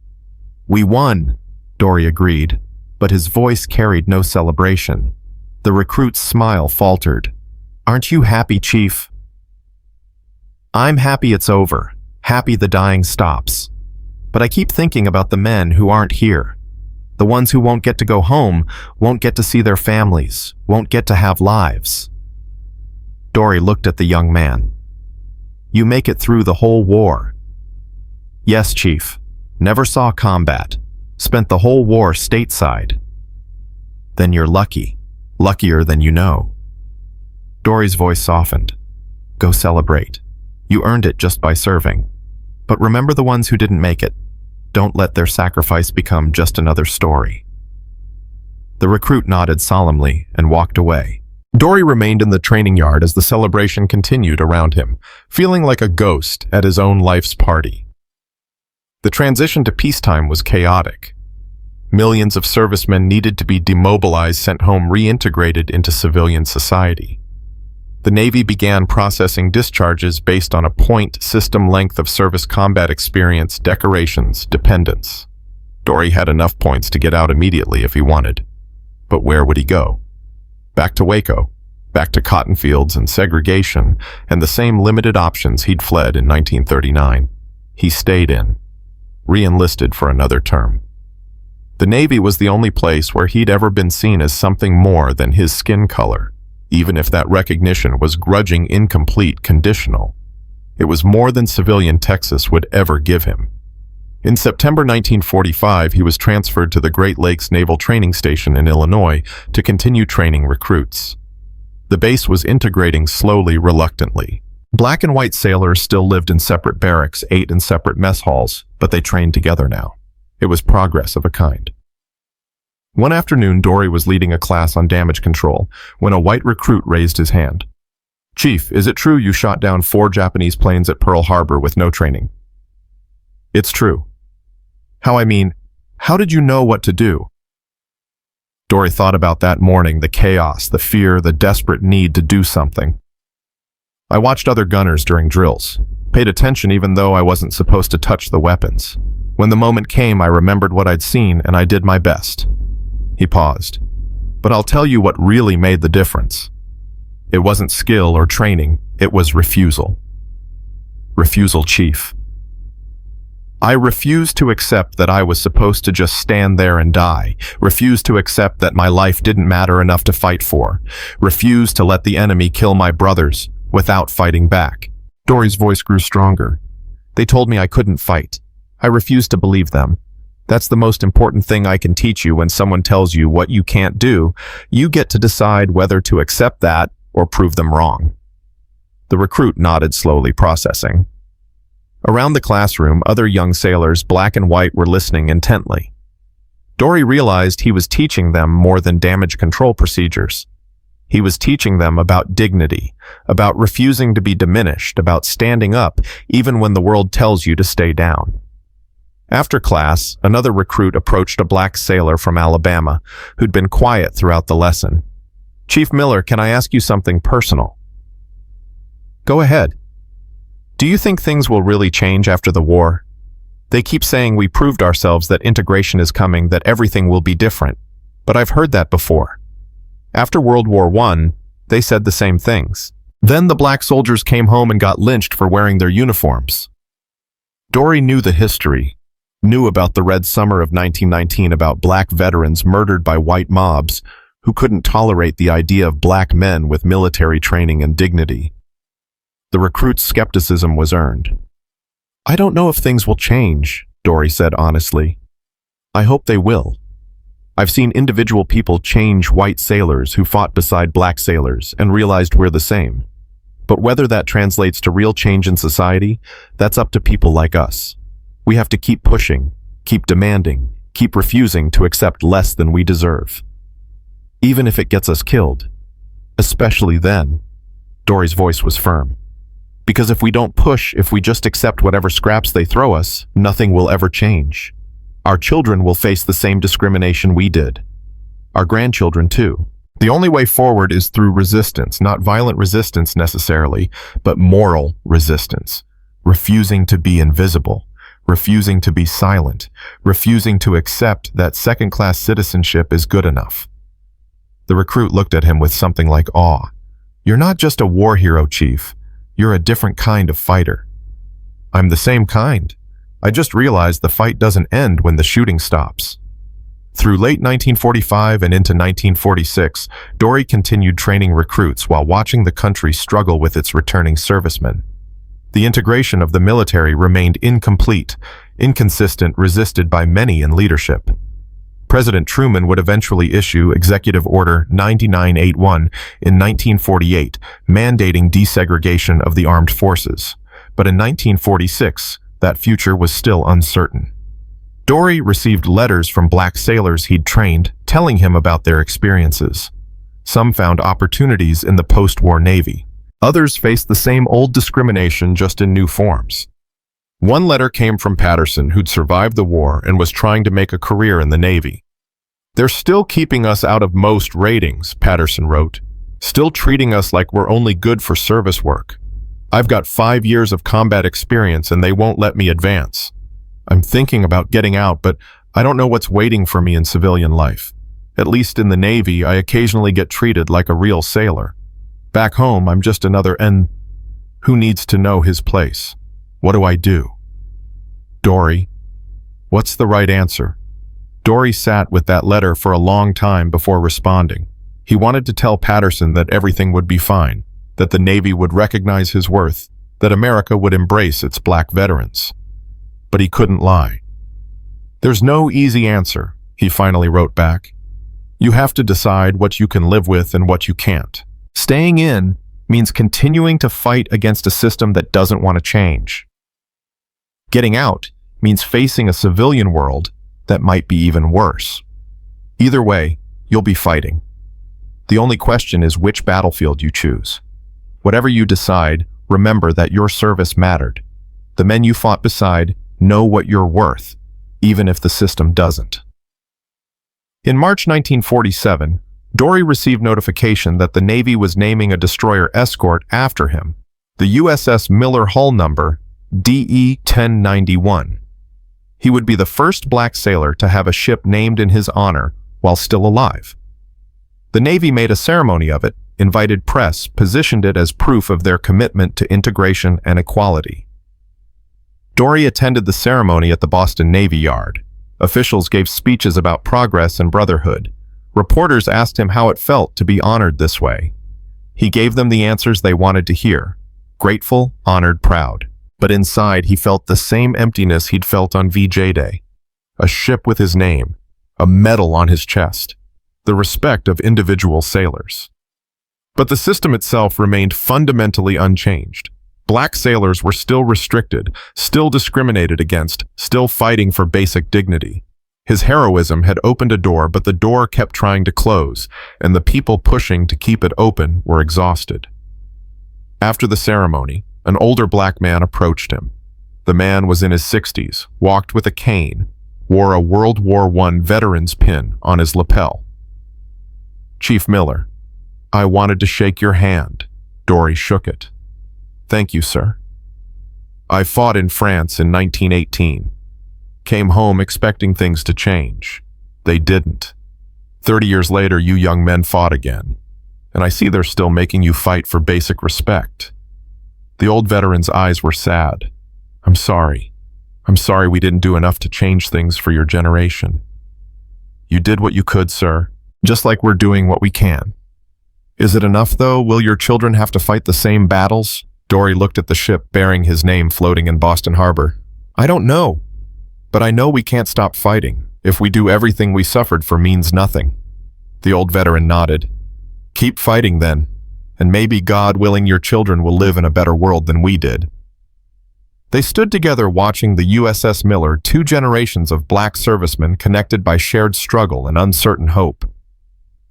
"We won," Dory agreed, but his voice carried no celebration. The recruit's smile faltered. "Aren't you happy, Chief?" "I'm happy it's over, happy the dying stops. But I keep thinking about the men who aren't here. The ones who won't get to go home, won't get to see their families, won't get to have lives." Dory looked at the young man. "You make it through the whole war." "Yes, Chief. Never saw combat. Spent the whole war stateside." "Then you're lucky. Luckier than you know." Dory's voice softened. "Go celebrate. You earned it just by serving. But remember the ones who didn't make it. Don't let their sacrifice become just another story." The recruit nodded solemnly and walked away. Dory remained in the training yard as the celebration continued around him, feeling like a ghost at his own life's party. The transition to peacetime was chaotic. Millions of servicemen needed to be demobilized, sent home, reintegrated into civilian society. The Navy began processing discharges based on a point system, length of service, combat experience, decorations, dependents. Dory had enough points to get out immediately if he wanted. But where would he go? Back to Waco, back to cotton fields and segregation, and the same limited options he'd fled in 1939. He stayed in, re-enlisted for another term. The Navy was the only place where he'd ever been seen as something more than his skin color, even if that recognition was grudging, incomplete, conditional. It was more than civilian Texas would ever give him. In September 1945, he was transferred to the Great Lakes Naval Training Station in Illinois to continue training recruits. The base was integrating slowly, reluctantly. Black and white sailors still lived in separate barracks, ate in separate mess halls, but they trained together now. It was progress of a kind. One afternoon, Dory was leading a class on damage control when a white recruit raised his hand. "Chief, is it true you shot down 4 Japanese planes at Pearl Harbor with no training?" "It's true." How did you know what to do?" Dory thought about that morning, the chaos, the fear, the desperate need to do something. I watched other gunners during drills, paid attention even though I wasn't supposed to touch the weapons. When the moment came, I remembered what I'd seen and I did my best. He paused. But I'll tell you what really made the difference. It wasn't skill or training, it was refusal. Refusal, Chief. I refused to accept that I was supposed to just stand there and die, refused to accept that my life didn't matter enough to fight for, refused to let the enemy kill my brothers without fighting back. Dory's voice grew stronger. They told me I couldn't fight. I refused to believe them. That's the most important thing I can teach you when someone tells you what you can't do. You get to decide whether to accept that or prove them wrong. The recruit nodded slowly, processing. Around the classroom, other young sailors, black and white, were listening intently. Dory realized he was teaching them more than damage control procedures. He was teaching them about dignity, about refusing to be diminished, about standing up even when the world tells you to stay down. After class, another recruit approached a black sailor from Alabama who'd been quiet throughout the lesson. "Chief Miller, can I ask you something personal?" "Go ahead." "Do you think things will really change after the war? They keep saying we proved ourselves, that integration is coming, that everything will be different. But I've heard that before. After World War I, they said the same things. Then the black soldiers came home and got lynched for wearing their uniforms." Dory knew the history, knew about the Red Summer of 1919, about black veterans murdered by white mobs who couldn't tolerate the idea of black men with military training and dignity. The recruit's skepticism was earned. "I don't know if things will change," Dory said honestly. "I hope they will. I've seen individual people change, white sailors who fought beside black sailors and realized we're the same. But whether that translates to real change in society, that's up to people like us. We have to keep pushing, keep demanding, keep refusing to accept less than we deserve. Even if it gets us killed. Especially then." Dory's voice was firm. "Because if we don't push, if we just accept whatever scraps they throw us, nothing will ever change. Our children will face the same discrimination we did. Our grandchildren too. The only way forward is through resistance, not violent resistance necessarily, but moral resistance. Refusing to be invisible, refusing to be silent, refusing to accept that second-class citizenship is good enough." The recruit looked at him with something like awe. "You're not just a war hero, Chief. You're a different kind of fighter." "I'm the same kind. I just realized the fight doesn't end when the shooting stops." Through late 1945 and into 1946, Dory continued training recruits while watching the country struggle with its returning servicemen. The integration of the military remained incomplete, inconsistent, resisted by many in leadership. President Truman would eventually issue Executive Order 9981 in 1948, mandating desegregation of the armed forces. But in 1946, that future was still uncertain. Dory received letters from black sailors he'd trained, telling him about their experiences. Some found opportunities in the post-war Navy. Others faced the same old discrimination, just in new forms. One letter came from Patterson, who'd survived the war and was trying to make a career in the Navy. "They're still keeping us out of most ratings," Patterson wrote. "Still treating us like we're only good for service work. I've got 5 years of combat experience and they won't let me advance. I'm thinking about getting out, but I don't know what's waiting for me in civilian life. At least in the Navy, I occasionally get treated like a real sailor. Back home, I'm just another who needs to know his place. What do I do?" "Dory, what's the right answer?" Dory sat with that letter for a long time before responding. He wanted to tell Patterson that everything would be fine, that the Navy would recognize his worth, that America would embrace its black veterans. But he couldn't lie. "There's no easy answer," he finally wrote back. "You have to decide what you can live with and what you can't. Staying in means continuing to fight against a system that doesn't want to change. Getting out means facing a civilian world that might be even worse. Either way, you'll be fighting. The only question is which battlefield you choose. Whatever you decide, remember that your service mattered. The men you fought beside know what you're worth, even if the system doesn't." In March 1947, Dory received notification that the Navy was naming a destroyer escort after him, the USS Miller hull number DE-1091. He would be the first black sailor to have a ship named in his honor while still alive. The Navy made a ceremony of it, invited press, positioned it as proof of their commitment to integration and equality. Dory attended the ceremony at the Boston Navy Yard. Officials gave speeches about progress and brotherhood. Reporters asked him how it felt to be honored this way. He gave them the answers they wanted to hear: grateful, honored, proud. But inside, he felt the same emptiness he'd felt on VJ Day. A ship with his name, a medal on his chest, the respect of individual sailors. But the system itself remained fundamentally unchanged. Black sailors were still restricted, still discriminated against, still fighting for basic dignity. His heroism had opened a door, but the door kept trying to close, and the people pushing to keep it open were exhausted. After the ceremony, an older black man approached him. The man was in his 60s, walked with a cane, wore a World War I veteran's pin on his lapel. "Chief Miller, I wanted to shake your hand." Dory shook it. "Thank you, sir. I fought in France in 1918. Came home expecting things to change. They didn't. 30 years later, you young men fought again. And I see they're still making you fight for basic respect." The old veteran's eyes were sad. "I'm sorry. I'm sorry we didn't do enough to change things for your generation." "You did what you could, sir, just like we're doing what we can." "Is it enough, though? Will your children have to fight the same battles?" Dory looked at the ship bearing his name floating in Boston Harbor. "I don't know. But I know we can't stop fighting. If we do everything we suffered for means nothing." The old veteran nodded. "Keep fighting then, and maybe, God willing, your children will live in a better world than we did." They stood together watching the USS Miller, two generations of black servicemen connected by shared struggle and uncertain hope.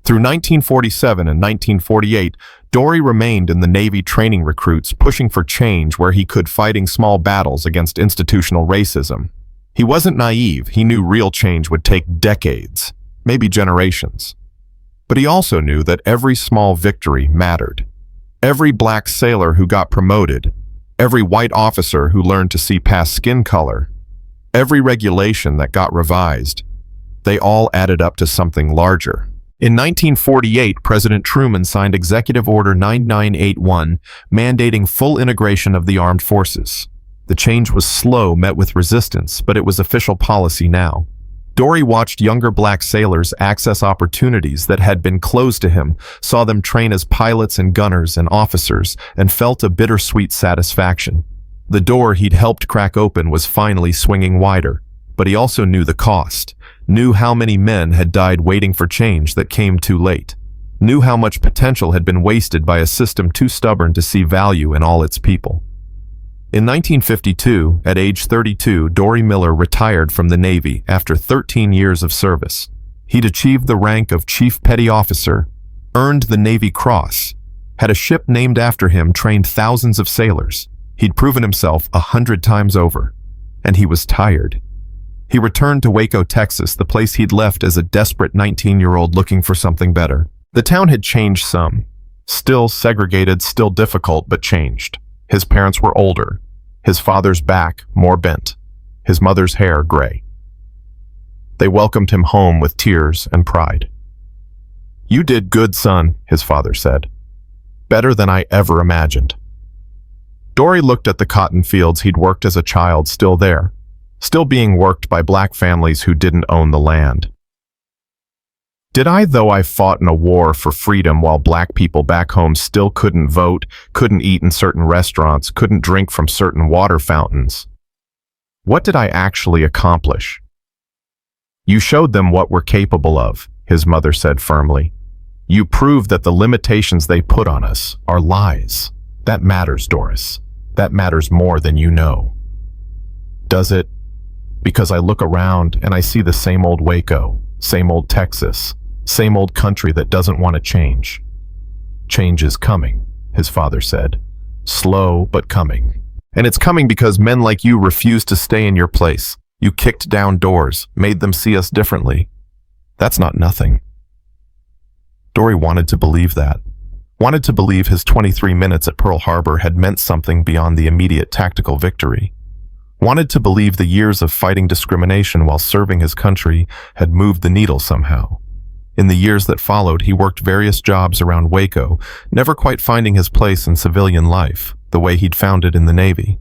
Through 1947 and 1948, Dory remained in the Navy training recruits, pushing for change where he could, fighting small battles against institutional racism. He wasn't naive. He knew real change would take decades, maybe generations. But he also knew that every small victory mattered. Every black sailor who got promoted, every white officer who learned to see past skin color, every regulation that got revised, they all added up to something larger. In 1948, President Truman signed Executive Order 9981, mandating full integration of the armed forces. The change was slow, met with resistance, but it was official policy now. Dory watched younger black sailors access opportunities that had been closed to him, saw them train as pilots and gunners and officers, and felt a bittersweet satisfaction. The door he'd helped crack open was finally swinging wider, but he also knew the cost, knew how many men had died waiting for change that came too late, knew how much potential had been wasted by a system too stubborn to see value in all its people. In 1952, at age 32, Dory Miller retired from the Navy after 13 years of service. He'd achieved the rank of Chief Petty Officer, earned the Navy Cross, had a ship named after him, trained thousands of sailors. He'd proven himself 100 times over, and he was tired. He returned to Waco, Texas, the place he'd left as a desperate 19-year-old looking for something better. The town had changed some. Still segregated, still difficult, but changed. His parents were older. His father's back more bent. His mother's hair gray. They welcomed him home with tears and pride. "You did good, son," his father said. "Better than I ever imagined." Dory looked at the cotton fields he'd worked as a child, still there, still being worked by black families who didn't own the land. "Did I, though I fought in a war for freedom while black people back home still couldn't vote, couldn't eat in certain restaurants, couldn't drink from certain water fountains? What did I actually accomplish?" "You showed them what we're capable of," his mother said firmly. "You proved that the limitations they put on us are lies. That matters, Doris. That matters more than you know." "Does it? Because I look around and I see the same old Waco, same old Texas, same old country that doesn't want to change." "Change is coming," his father said. "Slow, but coming. And it's coming because men like you refuse to stay in your place. You kicked down doors, made them see us differently. That's not nothing." Dory wanted to believe that. Wanted to believe his 23 minutes at Pearl Harbor had meant something beyond the immediate tactical victory. Wanted to believe the years of fighting discrimination while serving his country had moved the needle somehow. In the years that followed, he worked various jobs around Waco, never quite finding his place in civilian life, the way he'd found it in the Navy.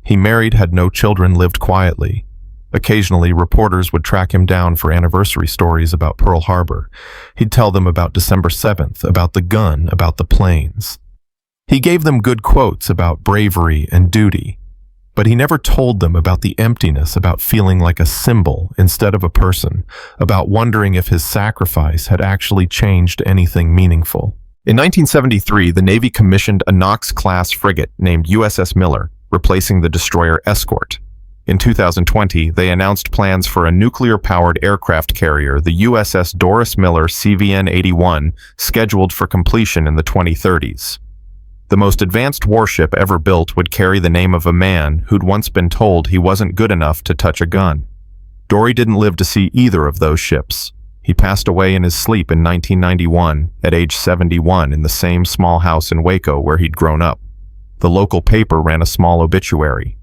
He married, had no children, lived quietly. Occasionally, reporters would track him down for anniversary stories about Pearl Harbor. He'd tell them about December 7th, about the gun, about the planes. He gave them good quotes about bravery and duty, but he never told them about the emptiness, about feeling like a symbol instead of a person, about wondering if his sacrifice had actually changed anything meaningful. In 1973, the Navy commissioned a Knox-class frigate named USS Miller, replacing the destroyer Escort. In 2020, they announced plans for a nuclear-powered aircraft carrier, the USS Doris Miller CVN-81, scheduled for completion in the 2030s. The most advanced warship ever built would carry the name of a man who'd once been told he wasn't good enough to touch a gun. Dory didn't live to see either of those ships. He passed away in his sleep in 1991, at age 71, in the same small house in Waco where he'd grown up. The local paper ran a small obituary.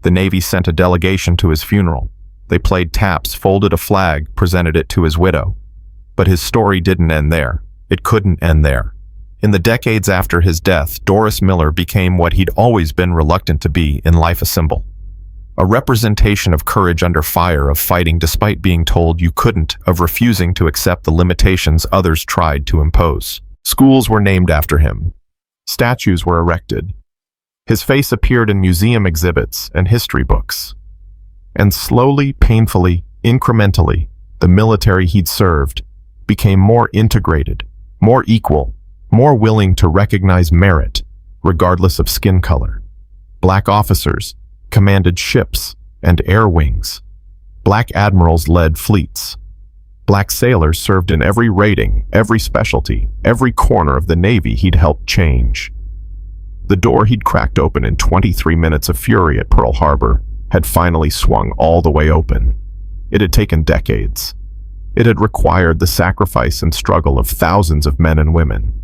The Navy sent a delegation to his funeral. They played taps, folded a flag, presented it to his widow. But his story didn't end there. It couldn't end there. In the decades after his death, Doris Miller became what he'd always been reluctant to be in life: a symbol. A representation of courage under fire, of fighting despite being told you couldn't, of refusing to accept the limitations others tried to impose. Schools were named after him. Statues were erected. His face appeared in museum exhibits and history books. And slowly, painfully, incrementally, the military he'd served became more integrated, more equal, more willing to recognize merit, regardless of skin color. Black officers commanded ships and air wings. Black admirals led fleets. Black sailors served in every rating, every specialty, every corner of the Navy he'd helped change. The door he'd cracked open in 23 minutes of fury at Pearl Harbor had finally swung all the way open. It had taken decades. It had required the sacrifice and struggle of thousands of men and women.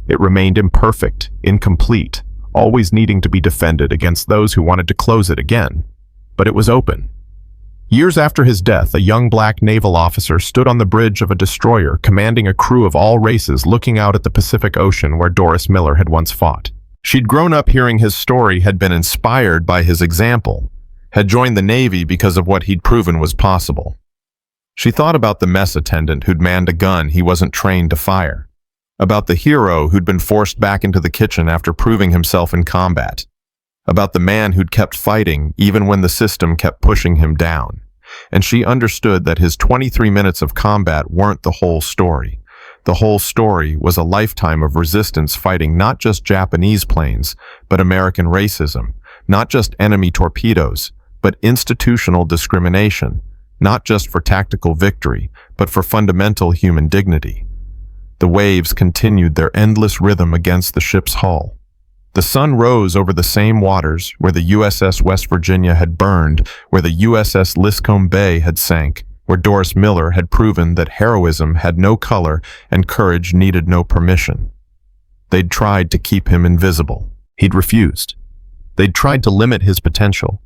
It remained imperfect, incomplete, always needing to be defended against those who wanted to close it again. But it was open. Years after his death, a young black naval officer stood on the bridge of a destroyer, commanding a crew of all races, looking out at the Pacific Ocean where Doris Miller had once fought. She'd grown up hearing his story, had been inspired by his example, had joined the Navy because of what he'd proven was possible. She thought about the mess attendant who'd manned a gun he wasn't trained to fire, about the hero who'd been forced back into the kitchen after proving himself in combat, about the man who'd kept fighting even when the system kept pushing him down. And she understood that his 23 minutes of combat weren't the whole story. The whole story was a lifetime of resistance, fighting not just Japanese planes, but American racism, not just enemy torpedoes, but institutional discrimination, not just for tactical victory, but for fundamental human dignity. The waves continued their endless rhythm against the ship's hull. The sun rose over the same waters where the USS West Virginia had burned, where the USS Liscombe Bay had sank, where Doris Miller had proven that heroism had no color and courage needed no permission. They'd tried to keep him invisible. He'd refused. They'd tried to limit his potential.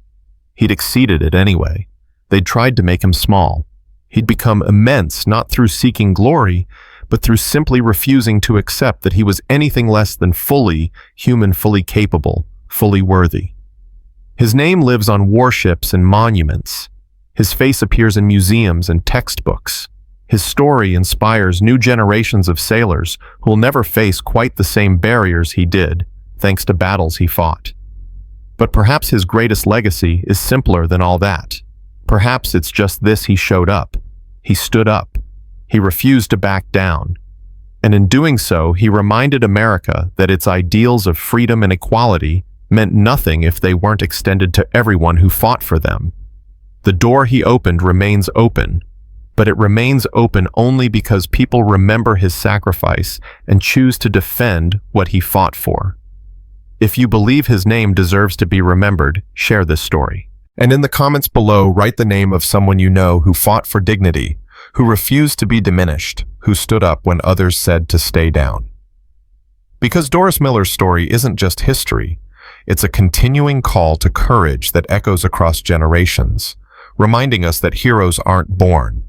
He'd exceeded it anyway. They'd tried to make him small. He'd become immense, not through seeking glory, but through simply refusing to accept that he was anything less than fully human, fully capable, fully worthy. His name lives on warships and monuments. His face appears in museums and textbooks. His story inspires new generations of sailors who'll never face quite the same barriers he did, thanks to battles he fought. But perhaps his greatest legacy is simpler than all that. Perhaps it's just this: he showed up. He stood up. He refused to back down. And in doing so, he reminded America that its ideals of freedom and equality meant nothing if they weren't extended to everyone who fought for them. The door he opened remains open, but it remains open only because people remember his sacrifice and choose to defend what he fought for. If you believe his name deserves to be remembered, share this story. And in the comments below, write the name of someone you know who fought for dignity, who refused to be diminished, who stood up when others said to stay down. Because Doris Miller's story isn't just history, it's a continuing call to courage that echoes across generations, reminding us that heroes aren't born.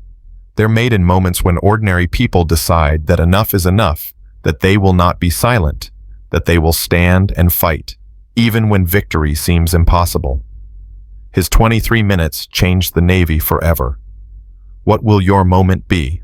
They're made in moments when ordinary people decide that enough is enough, that they will not be silent, that they will stand and fight, even when victory seems impossible. His 23 minutes changed the Navy forever. What will your moment be?